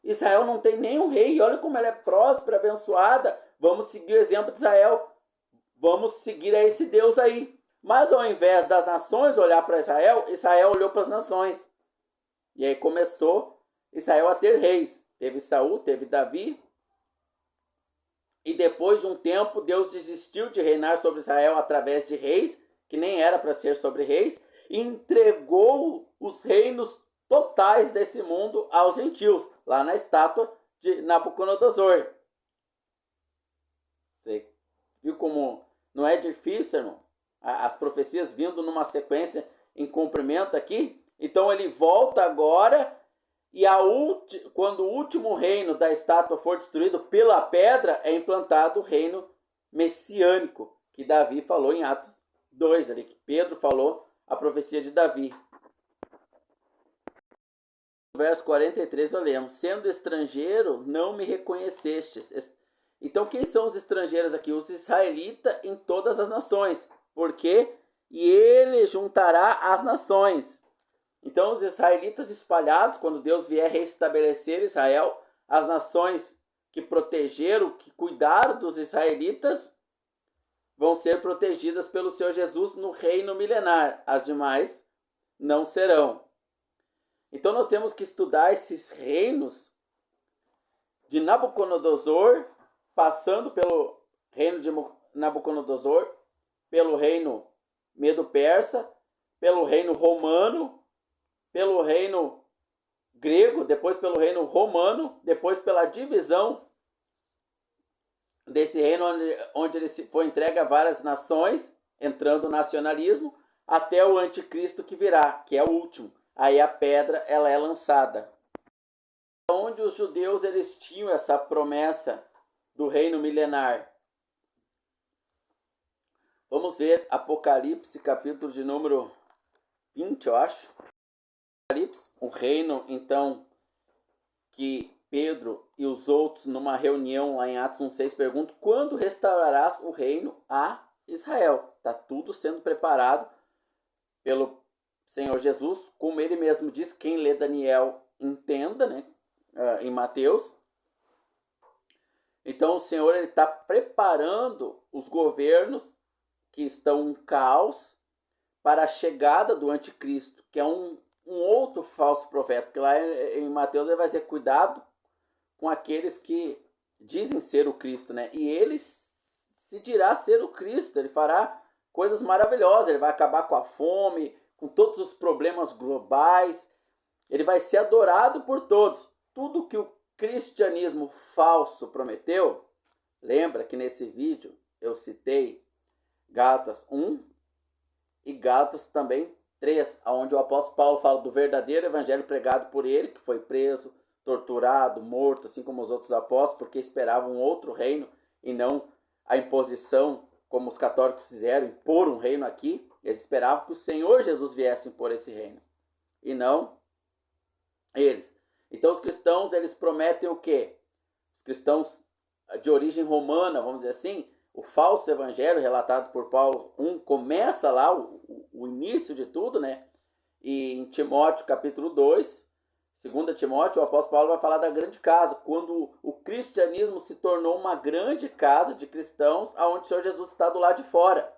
Israel não tem nenhum rei, olha como ela é próspera, abençoada, vamos seguir o exemplo de Israel, vamos seguir a esse Deus aí. Mas ao invés das nações olhar para Israel, Israel olhou para as nações. E aí começou Israel a ter reis. Teve Saul, teve Davi. E depois de um tempo, Deus desistiu de reinar sobre Israel através de reis, que nem era para ser sobre reis, e entregou os reinos totais desse mundo aos gentios, lá na estátua de Nabucodonosor. Você viu como não é difícil, irmão? As profecias vindo numa sequência em cumprimento aqui. Então ele volta agora, e quando o último reino da estátua for destruído pela pedra, é implantado o reino messiânico, que Davi falou em Atos 2, ali, que Pedro falou a profecia de Davi. No verso 43 eu lemos: sendo estrangeiro, não me reconhecestes. Então quem são os estrangeiros aqui? Os israelitas em todas as nações. Por quê? E ele juntará as nações. Então os israelitas espalhados, quando Deus vier restabelecer Israel, as nações que protegeram, que cuidaram dos israelitas, vão ser protegidas pelo Senhor Jesus no reino milenar. As demais não serão. Então nós temos que estudar esses reinos de Nabucodonosor, passando pelo reino de Nabucodonosor, pelo reino medo-persa, pelo reino romano, pelo reino grego, depois pelo reino romano, depois pela divisão desse reino onde ele foi entregue a várias nações, entrando o nacionalismo, até o anticristo que virá, que é o último. Aí a pedra ela é lançada. Onde os judeus eles tinham essa promessa do reino milenar. Vamos ver Apocalipse, capítulo de número 20, eu acho. Apocalipse, o reino, então, que Pedro e os outros, numa reunião lá em Atos 1,6, perguntam: quando restaurarás o reino a Israel? Está tudo sendo preparado pelo Senhor Jesus, como ele mesmo diz, quem lê Daniel entenda, né? Em Mateus. Então o Senhor está preparando os governos que estão em caos para a chegada do anticristo, que é um outro falso profeta, que lá em Mateus ele vai dizer: cuidado com aqueles que dizem ser o Cristo, né? E ele se dirá ser o Cristo, ele fará coisas maravilhosas, ele vai acabar com a fome, com todos os problemas globais, ele vai ser adorado por todos. Tudo que o cristianismo falso prometeu, lembra que nesse vídeo eu citei Gálatas 1 e Gálatas também 3, onde o apóstolo Paulo fala do verdadeiro evangelho pregado por ele, que foi preso, torturado, morto, assim como os outros apóstolos, porque esperavam um outro reino e não a imposição, como os católicos fizeram, impor um reino aqui. Eles esperavam que o Senhor Jesus viesse impor esse reino, e não eles. Então os cristãos, eles prometem o quê? Os cristãos de origem romana, vamos dizer assim, o falso evangelho relatado por Paulo 1, começa lá o início de tudo, né? E em Timóteo capítulo 2, 2 Timóteo, o apóstolo Paulo vai falar da grande casa, quando o cristianismo se tornou uma grande casa de cristãos, onde o Senhor Jesus está do lado de fora.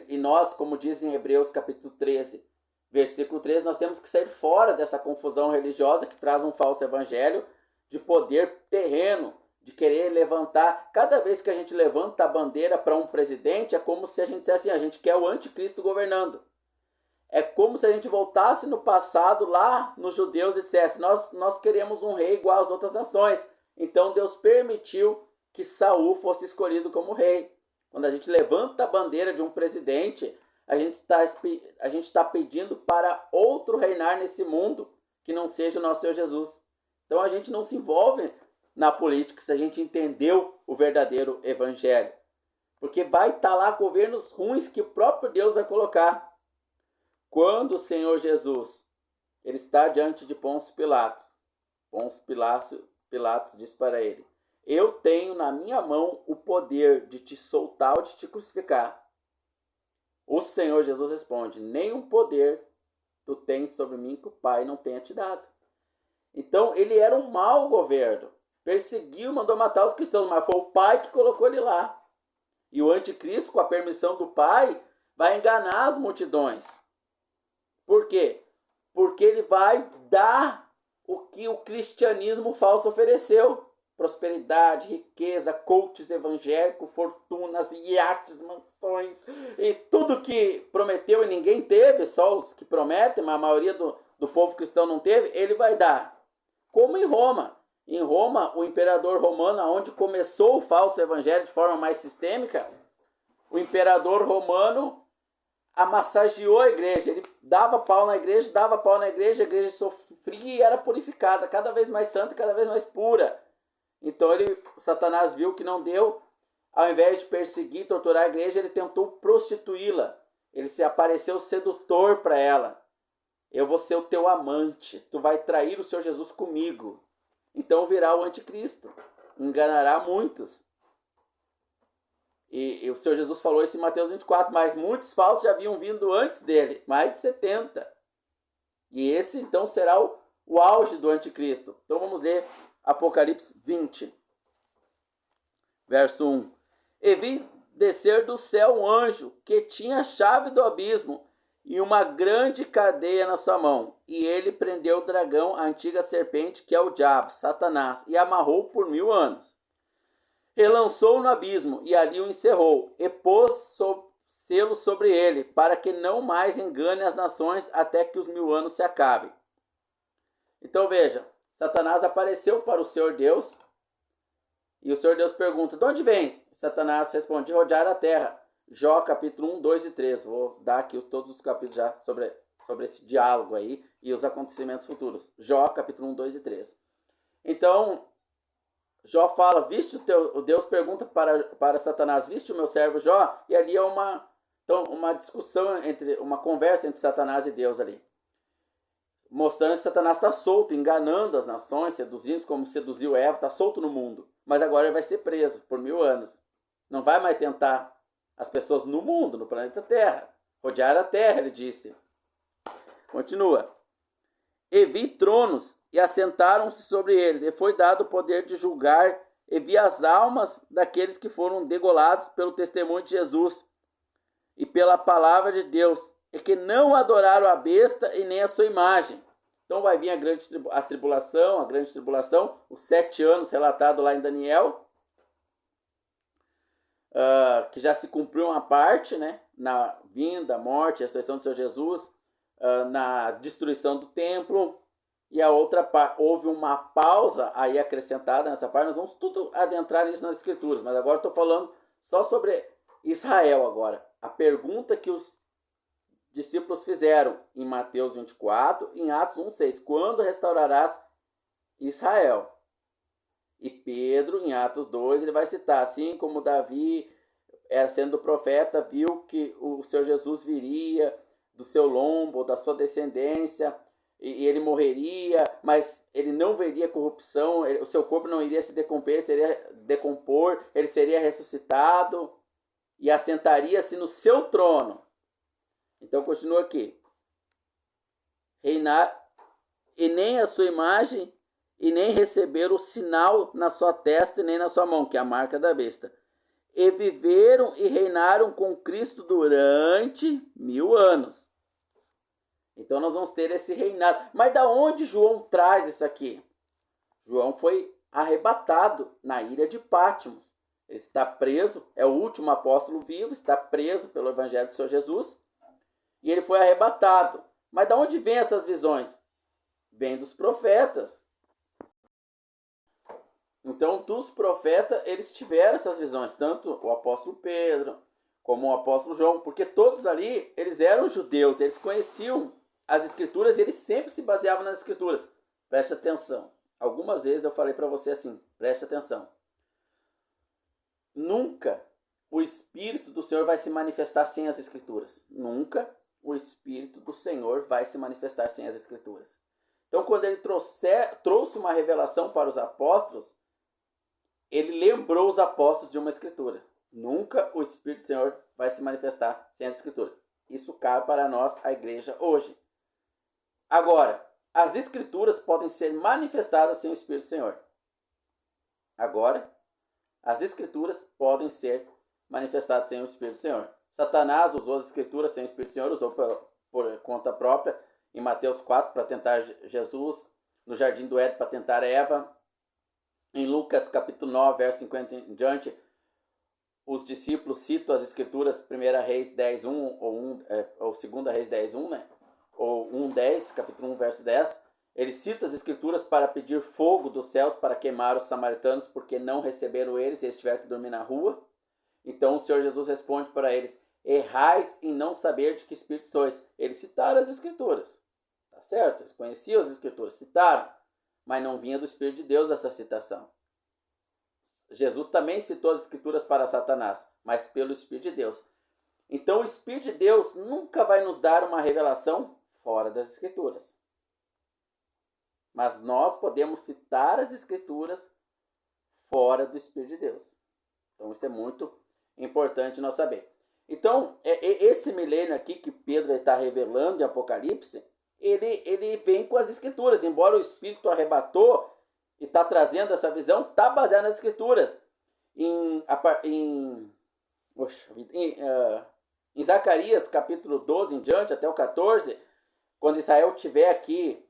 E nós, como diz em Hebreus capítulo 13, versículo 13, nós temos que sair fora dessa confusão religiosa que traz um falso evangelho de poder terreno, de querer levantar, cada vez que a gente levanta a bandeira para um presidente, é como se a gente dissesse assim, a gente quer o anticristo governando. É como se a gente voltasse no passado, lá nos judeus, e dissesse, nós queremos um rei igual às outras nações. Então Deus permitiu que Saul fosse escolhido como rei. Quando a gente levanta a bandeira de um presidente, a gente está pedindo para outro reinar nesse mundo que não seja o nosso Senhor Jesus. Então a gente não se envolve na política se a gente entendeu o verdadeiro evangelho. Porque vai estar lá governos ruins que o próprio Deus vai colocar. Quando o Senhor Jesus ele está diante de Pôncio Pilatos, Pilatos diz para ele, eu tenho na minha mão o poder de te soltar ou de te crucificar. O Senhor Jesus responde, nenhum poder tu tens sobre mim que o Pai não tenha te dado. Então ele era um mau governo, perseguiu, mandou matar os cristãos, mas foi o Pai que colocou ele lá. E o anticristo, com a permissão do Pai, vai enganar as multidões. Por quê? Porque ele vai dar o que o cristianismo falso ofereceu. Prosperidade, riqueza, coaches evangélicos, fortunas, iates, mansões e tudo que prometeu e ninguém teve, só os que prometem, mas a maioria do povo cristão não teve, ele vai dar. Como em Roma. Em Roma, o imperador romano, onde começou o falso evangelho de forma mais sistêmica, o imperador romano amassageou a igreja. Ele dava pau na igreja, a igreja sofria e era purificada, cada vez mais santa, cada vez mais pura. Então Satanás viu que não deu, ao invés de perseguir, torturar a igreja, ele tentou prostituí-la. Ele se apareceu sedutor para ela. Eu vou ser o teu amante, tu vai trair o Senhor Jesus comigo. Então virá o anticristo, enganará muitos. E o Senhor Jesus falou isso em Mateus 24, mas muitos falsos já haviam vindo antes dele, mais de 70. E esse então será o auge do anticristo. Então vamos ler Apocalipse 20, verso 1. E vi descer do céu um anjo que tinha a chave do abismo e uma grande cadeia na sua mão. E ele prendeu o dragão, a antiga serpente, que é o diabo, Satanás, e amarrou por 1000 anos. Relançou-o no abismo e ali o encerrou, e pôs selo sobre ele, para que não mais engane as nações até que os 1000 anos se acabem. Então veja, Satanás apareceu para o Senhor Deus, e o Senhor Deus pergunta, de onde vens? Satanás responde, de rodear a terra. Jó, capítulo 1, 2 e 3. Vou dar aqui todos os capítulos já sobre esse diálogo aí e os acontecimentos futuros. Jó, capítulo 1, 2 e 3. Então, Jó fala, viste o Deus pergunta para Satanás, viste o meu servo Jó? E ali é uma discussão, uma conversa entre Satanás e Deus ali. Mostrando que Satanás está solto, enganando as nações, seduzindo como seduziu Eva, está solto no mundo. Mas agora ele vai ser preso por 1000 anos. Não vai mais tentar as pessoas no mundo, no planeta Terra. Rodear a Terra, ele disse. Continua. E vi tronos, e assentaram-se sobre eles, e foi dado o poder de julgar, e vi as almas daqueles que foram degolados pelo testemunho de Jesus, e pela palavra de Deus, e que não adoraram a besta e nem a sua imagem. Então vai vir a grande tribulação, os 7 anos relatados lá em Daniel, que já se cumpriu uma parte, né, na vinda, morte, ressurreição do Senhor Jesus, na destruição do templo, e a outra houve uma pausa aí acrescentada nessa parte. Nós vamos tudo adentrar nisso nas escrituras, mas agora estou falando só sobre Israel agora. A pergunta que os discípulos fizeram em Mateus 24, em Atos 1,6, quando restaurarás Israel? E Pedro, em Atos 2, ele vai citar, assim como Davi, sendo profeta, viu que o Senhor Jesus viria do seu lombo, da sua descendência, e ele morreria, mas ele não veria corrupção, o seu corpo não iria se decompor, ele seria ressuscitado e assentaria-se no seu trono. Então continua aqui. Reinar, e nem a sua imagem, e nem receber o sinal na sua testa e nem na sua mão, que é a marca da besta. E viveram e reinaram com Cristo durante 1000 anos. Então nós vamos ter esse reinado. Mas da onde João traz isso aqui? João foi arrebatado na ilha de Patmos. Ele está preso, é o último apóstolo vivo, está preso pelo evangelho do Senhor Jesus, e ele foi arrebatado. Mas de onde vêm essas visões? Vem dos profetas. Então, dos profetas, eles tiveram essas visões, tanto o apóstolo Pedro, como o apóstolo João, porque todos ali, eles eram judeus, eles conheciam as escrituras, eles sempre se baseavam nas escrituras. Preste atenção. Algumas vezes eu falei para você assim, preste atenção. Nunca o Espírito do Senhor vai se manifestar sem as escrituras. Nunca o Espírito do Senhor vai se manifestar sem as escrituras. Então, quando ele trouxe uma revelação para os apóstolos, ele lembrou os apóstolos de uma escritura. Nunca o Espírito do Senhor vai se manifestar sem as escrituras. Isso cabe para nós, a igreja, hoje. Agora, as escrituras podem ser manifestadas sem o Espírito do Senhor. Agora, as escrituras podem ser manifestadas sem o Espírito do Senhor. Satanás usou as escrituras sem o Espírito do Senhor, usou por conta própria, em Mateus 4 para tentar Jesus, no Jardim do Éden para tentar Eva, em Lucas capítulo 9, verso 50 em diante, os discípulos citam as escrituras 1 Reis 10, 1 ou 2 Reis 10, 1, né? Ou 1, 10, capítulo 1, verso 10. Ele cita as escrituras para pedir fogo dos céus para queimar os samaritanos, porque não receberam eles e eles tiveram que dormir na rua. Então o Senhor Jesus responde para eles: errais em não saber de que espírito sois. Eles citaram as escrituras, tá certo? Eles conheciam as escrituras, citaram, mas não vinha do Espírito de Deus essa citação. Jesus também citou as escrituras para Satanás, mas pelo Espírito de Deus. Então o Espírito de Deus nunca vai nos dar uma revelação fora das escrituras. Mas nós podemos citar as escrituras fora do Espírito de Deus. Então isso é muito importante nós saber. Então, esse milênio aqui que Pedro está revelando em Apocalipse, ele vem com as escrituras. Embora o Espírito arrebatou e está trazendo essa visão, está baseado nas escrituras. Em Zacarias capítulo 12 em diante, até o 14, quando Israel estiver aqui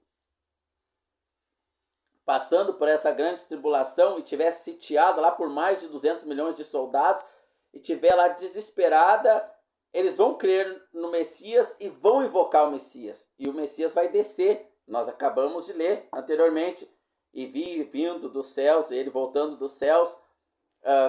passando por essa grande tribulação e tiver sitiado lá por mais de 200 milhões de soldados e tiver lá desesperada, eles vão crer no Messias e vão invocar o Messias. E o Messias vai descer. Nós acabamos de ler anteriormente. E vindo dos céus, ele voltando dos céus,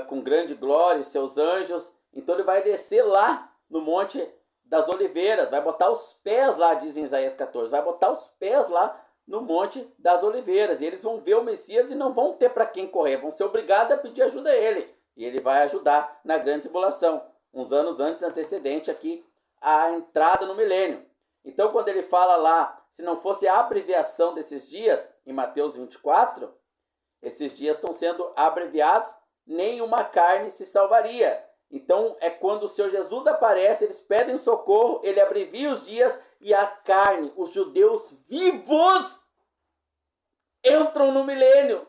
com grande glória, e seus anjos. Então ele vai descer lá no Monte das Oliveiras. Vai botar os pés lá, diz em Isaías 14. Vai botar os pés lá no Monte das Oliveiras. E eles vão ver o Messias e não vão ter para quem correr. Vão ser obrigados a pedir ajuda a ele. E ele vai ajudar na grande tribulação. Uns anos antes, antecedente aqui, a entrada no milênio. Então, quando ele fala lá, se não fosse a abreviação desses dias, em Mateus 24, esses dias estão sendo abreviados, nenhuma carne se salvaria. Então, é quando o Senhor Jesus aparece, eles pedem socorro, ele abrevia os dias e a carne, os judeus vivos, entram no milênio.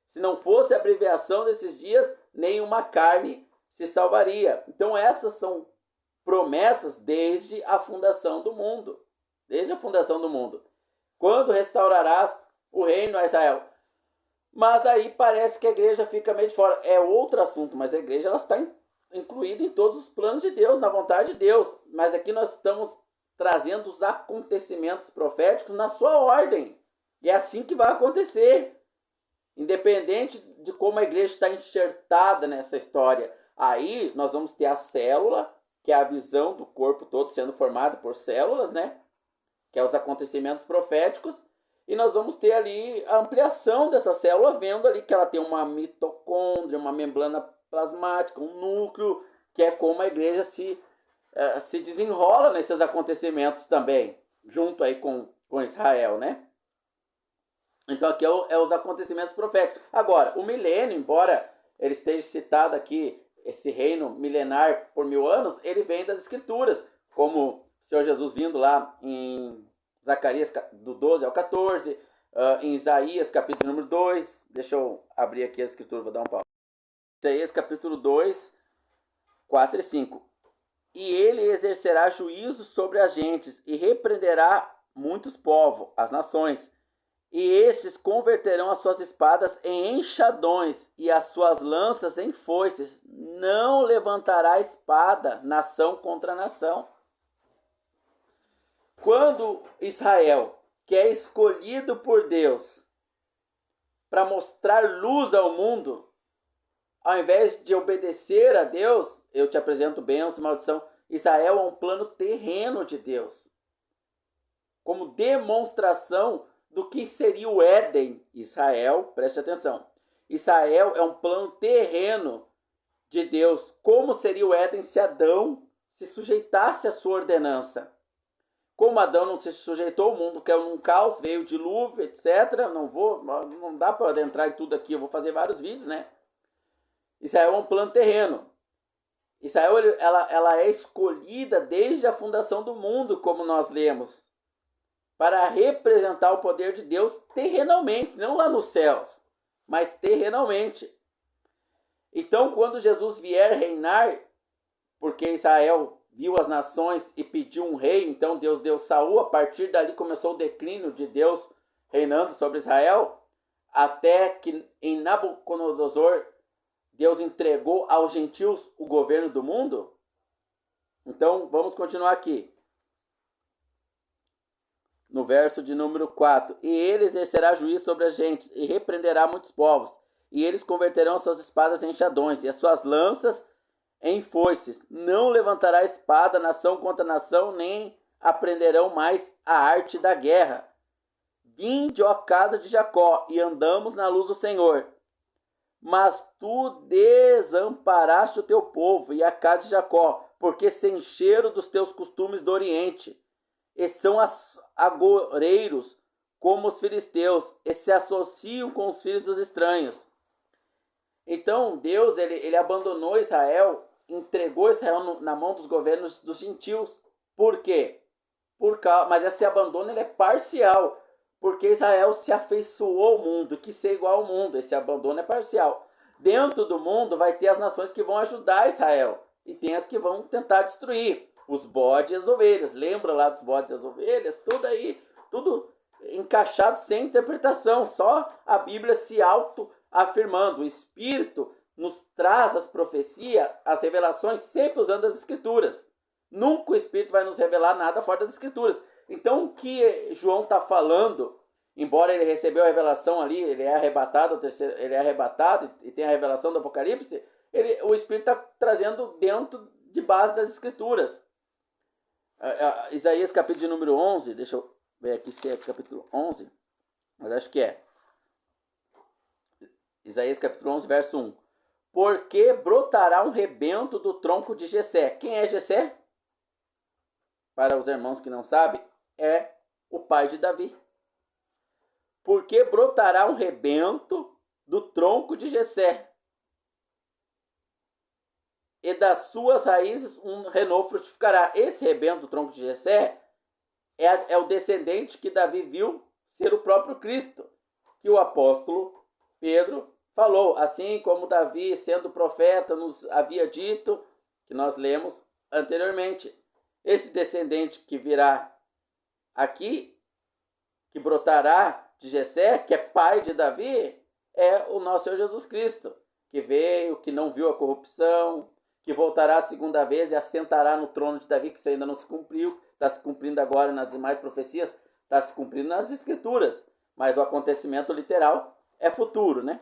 Se não fosse a abreviação desses dias, nenhuma carne se salvaria. Então essas são promessas desde a fundação do mundo. Desde a fundação do mundo. Quando restaurarás o reino a Israel? Mas aí parece que a igreja fica meio de fora. É outro assunto, mas a igreja ela está incluída em todos os planos de Deus, na vontade de Deus. Mas aqui nós estamos trazendo os acontecimentos proféticos na sua ordem. E é assim que vai acontecer. Independente de como a igreja está enxertada nessa história. Aí nós vamos ter a célula, que é a visão do corpo todo sendo formada por células, né? Que é os acontecimentos proféticos. E nós vamos ter ali a ampliação dessa célula, vendo ali que ela tem uma mitocôndria, uma membrana plasmática, um núcleo, que é como a igreja se desenrola nesses acontecimentos também, junto aí com Israel, né? Então aqui é os acontecimentos proféticos. Agora, o milênio, embora ele esteja citado aqui, esse reino milenar por 1000 anos, ele vem das escrituras, como o Senhor Jesus vindo lá em Zacarias do 12 ao 14, em Isaías capítulo número 2, deixa eu abrir aqui a escritura, vou dar um pau. Isaías capítulo 2, 4 e 5. E ele exercerá juízo sobre as gentes e repreenderá muitos povos, as nações, E estes converterão as suas espadas em enxadões e as suas lanças em foices. Não levantará espada nação contra nação. Quando Israel, que é escolhido por Deus para mostrar luz ao mundo, ao invés de obedecer a Deus, eu te apresento bênção e maldição. Israel é um plano terreno de Deus, como demonstração do que seria o Éden. Israel, preste atenção, Israel é um plano terreno de Deus, como seria o Éden se Adão se sujeitasse à sua ordenança. Como Adão não se sujeitou, o mundo caiu num caos, veio o dilúvio, etc. Não dá para adentrar em tudo aqui, eu vou fazer vários vídeos, né? Israel é um plano terreno. Israel ela é escolhida desde a fundação do mundo, como nós lemos, para representar o poder de Deus terrenalmente, não lá nos céus, mas terrenalmente. Então, quando Jesus vier reinar, porque Israel viu as nações e pediu um rei, então Deus deu Saul, a partir dali começou o declínio de Deus reinando sobre Israel, até que em Nabucodonosor Deus entregou aos gentios o governo do mundo. Então, vamos continuar aqui. No verso de número 4. E ele exercerá juízo sobre as gentes, e repreenderá muitos povos. E eles converterão as suas espadas em enxadões, e as suas lanças em foices. Não levantará espada nação contra nação, nem aprenderão mais a arte da guerra. Vinde, ó casa de Jacó, e andamos na luz do Senhor. Mas tu desamparaste o teu povo e a casa de Jacó, porque se encheram dos teus costumes do Oriente, e são agoreiros como os filisteus, e se associam com os filhos dos estranhos. Então Deus ele abandonou Israel, entregou Israel na mão dos governos dos gentios. Por quê? Mas esse abandono ele é parcial, porque Israel se afeiçoou ao mundo, quis ser igual ao mundo. Esse abandono é parcial. Dentro do mundo vai ter as nações que vão ajudar Israel, e tem as que vão tentar destruir. Os bodes e as ovelhas. Lembra lá dos bodes e as ovelhas? Tudo aí, tudo encaixado sem interpretação, só a Bíblia se auto-afirmando. O Espírito nos traz as profecias, as revelações, sempre usando as Escrituras. Nunca o Espírito vai nos revelar nada fora das Escrituras. Então, o que João está falando, embora ele recebeu a revelação ali, ele é arrebatado e tem a revelação do Apocalipse, o Espírito está trazendo dentro de base das Escrituras. Isaías capítulo de número 11, deixa eu ver aqui se é capítulo 11, mas acho que é. Isaías capítulo 11, verso 1. Porque brotará um rebento do tronco de Jessé. Quem é Jessé? Para os irmãos que não sabem, é o pai de Davi. Porque brotará um rebento do tronco de Jessé, e das suas raízes um renovo frutificará. Esse rebento do tronco de Jessé é o descendente que Davi viu ser o próprio Cristo, que o apóstolo Pedro falou, assim como Davi, sendo profeta, nos havia dito, que nós lemos anteriormente. Esse descendente que virá aqui, que brotará de Jessé, que é pai de Davi, é o nosso Senhor Jesus Cristo, que veio, que não viu a corrupção, que voltará a segunda vez e assentará no trono de Davi, que isso ainda não se cumpriu, está se cumprindo agora nas demais profecias, está se cumprindo nas Escrituras, mas o acontecimento literal é futuro, né?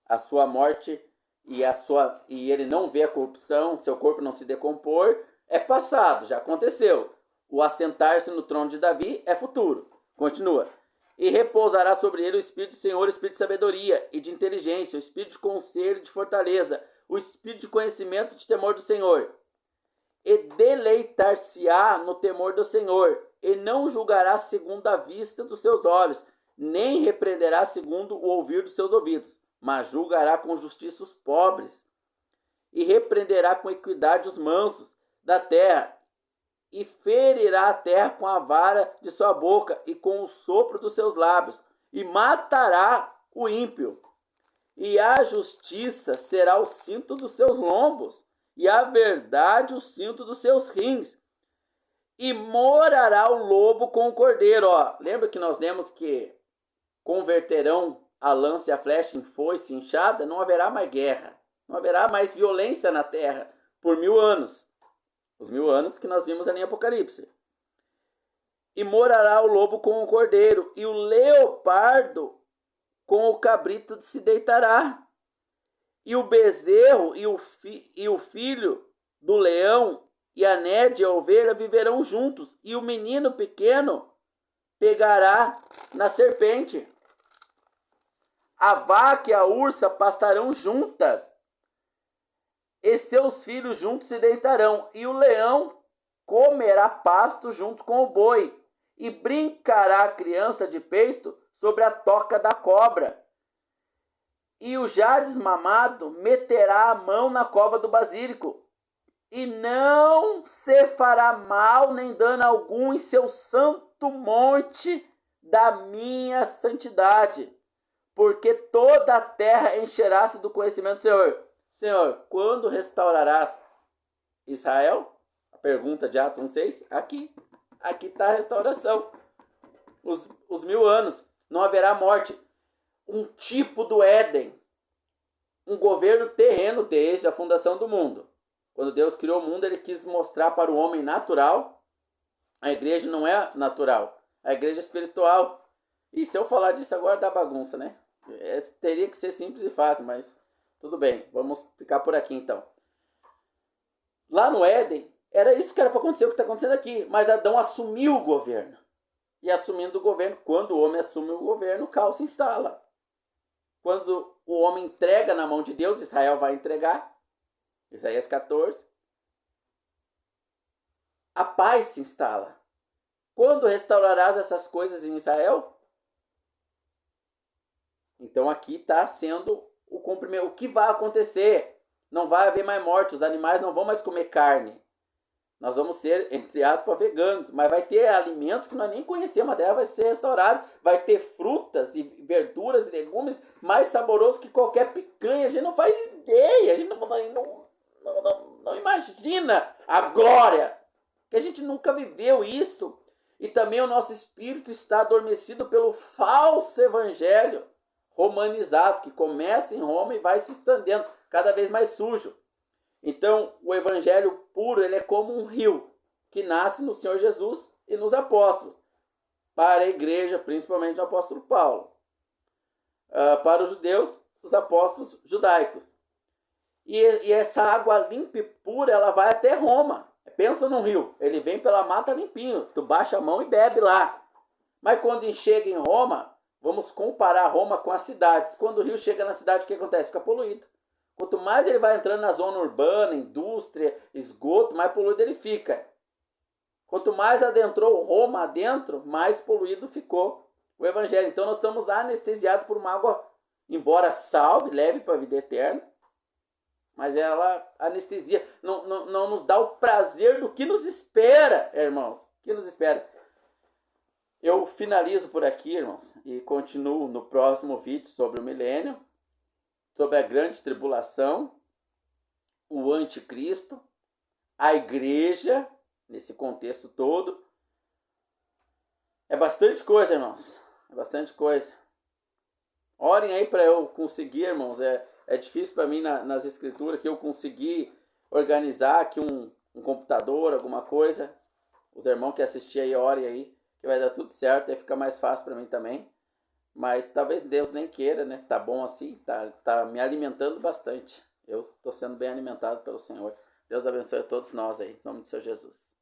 A sua morte e ele não vê a corrupção, seu corpo não se decompor, é passado, já aconteceu. O assentar-se no trono de Davi é futuro. Continua. E repousará sobre ele o Espírito do Senhor, o Espírito de sabedoria e de inteligência, o Espírito de conselho e de fortaleza, o Espírito de conhecimento e de temor do Senhor. E deleitar-se-á no temor do Senhor, e não julgará segundo a vista dos seus olhos, nem repreenderá segundo o ouvir dos seus ouvidos, mas julgará com justiça os pobres, e repreenderá com equidade os mansos da terra, e ferirá a terra com a vara de sua boca e com o sopro dos seus lábios, e matará o ímpio. E a justiça será o cinto dos seus lombos, e a verdade o cinto dos seus rins. E morará o lobo com o cordeiro. Lembra que nós lemos que converterão a lança e a flecha em foice, enxada, não haverá mais guerra, não haverá mais violência na terra por 1000 anos. Os 1000 anos que nós vimos ali em Apocalipse. E morará o lobo com o cordeiro, e o leopardo com o cabrito se deitará. E o bezerro e o filho do leão e a nédia e a ovelha viverão juntos, e o menino pequeno pegará na serpente. A vaca e a ursa pastarão juntas, e seus filhos juntos se deitarão, e o leão comerá pasto junto com o boi, e brincará a criança de peito sobre a toca da cobra. E o já desmamado meterá a mão na cova do basílico, e não se fará mal nem dano algum em seu santo monte da minha santidade, porque toda a terra encherá-se do conhecimento do Senhor. Senhor, quando restaurarás Israel? A pergunta de Atos 1,6. Aqui está a restauração. Os 1000 anos. Não haverá morte. Um tipo do Éden. Um governo terreno desde a fundação do mundo. Quando Deus criou o mundo, ele quis mostrar para o homem natural. A igreja não é natural. A igreja é espiritual. E se eu falar disso agora dá bagunça, né? Teria que ser simples e fácil, mas tudo bem. Vamos ficar por aqui então. Lá no Éden, era isso que era para acontecer, o que está acontecendo aqui. Mas Adão assumiu o governo. E assumindo o governo, quando o homem assume o governo, o caos se instala. Quando o homem entrega na mão de Deus, Israel vai entregar. Isaías 14. A paz se instala. Quando restaurarás essas coisas em Israel? Então aqui está sendo o cumprimento. O que vai acontecer? Não vai haver mais morte, os animais não vão mais comer carne. Nós vamos ser, entre aspas, veganos, mas vai ter alimentos que nós nem conhecemos, a terra vai ser restaurada, vai ter frutas e verduras e legumes mais saborosos que qualquer picanha. A gente não faz ideia, a gente não imagina a glória, que a gente nunca viveu isso. E também o nosso espírito está adormecido pelo falso evangelho romanizado, que começa em Roma e vai se estendendo, cada vez mais sujo. Então, o evangelho puro, ele é como um rio que nasce no Senhor Jesus e nos apóstolos, para a igreja, principalmente o apóstolo Paulo. Para os judeus, os apóstolos judaicos. E essa água limpa e pura, ela vai até Roma. Pensa num rio, ele vem pela mata limpinho, tu baixa a mão e bebe lá. Mas quando chega em Roma, vamos comparar Roma com as cidades. Quando o rio chega na cidade, o que acontece? Fica poluído. Quanto mais ele vai entrando na zona urbana, indústria, esgoto, mais poluído ele fica. Quanto mais adentrou Roma adentro, mais poluído ficou o evangelho. Então nós estamos anestesiados por uma água, embora salve, leve para a vida eterna, mas ela anestesia, não nos dá o prazer do que nos espera, irmãos. O que nos espera? Eu finalizo por aqui, irmãos, e continuo no próximo vídeo sobre o milênio, sobre a grande tribulação, o anticristo, a igreja, nesse contexto todo. É bastante coisa, irmãos. É bastante coisa. Orem aí para eu conseguir, irmãos. É difícil para mim nas escrituras que eu conseguir organizar aqui um computador, alguma coisa. Os irmãos que assistiram aí, orem aí, que vai dar tudo certo. Aí fica mais fácil para mim também. Mas talvez Deus nem queira, né? Tá bom assim, tá me alimentando bastante. Eu tô sendo bem alimentado pelo Senhor. Deus abençoe a todos nós aí, em nome do Senhor Jesus.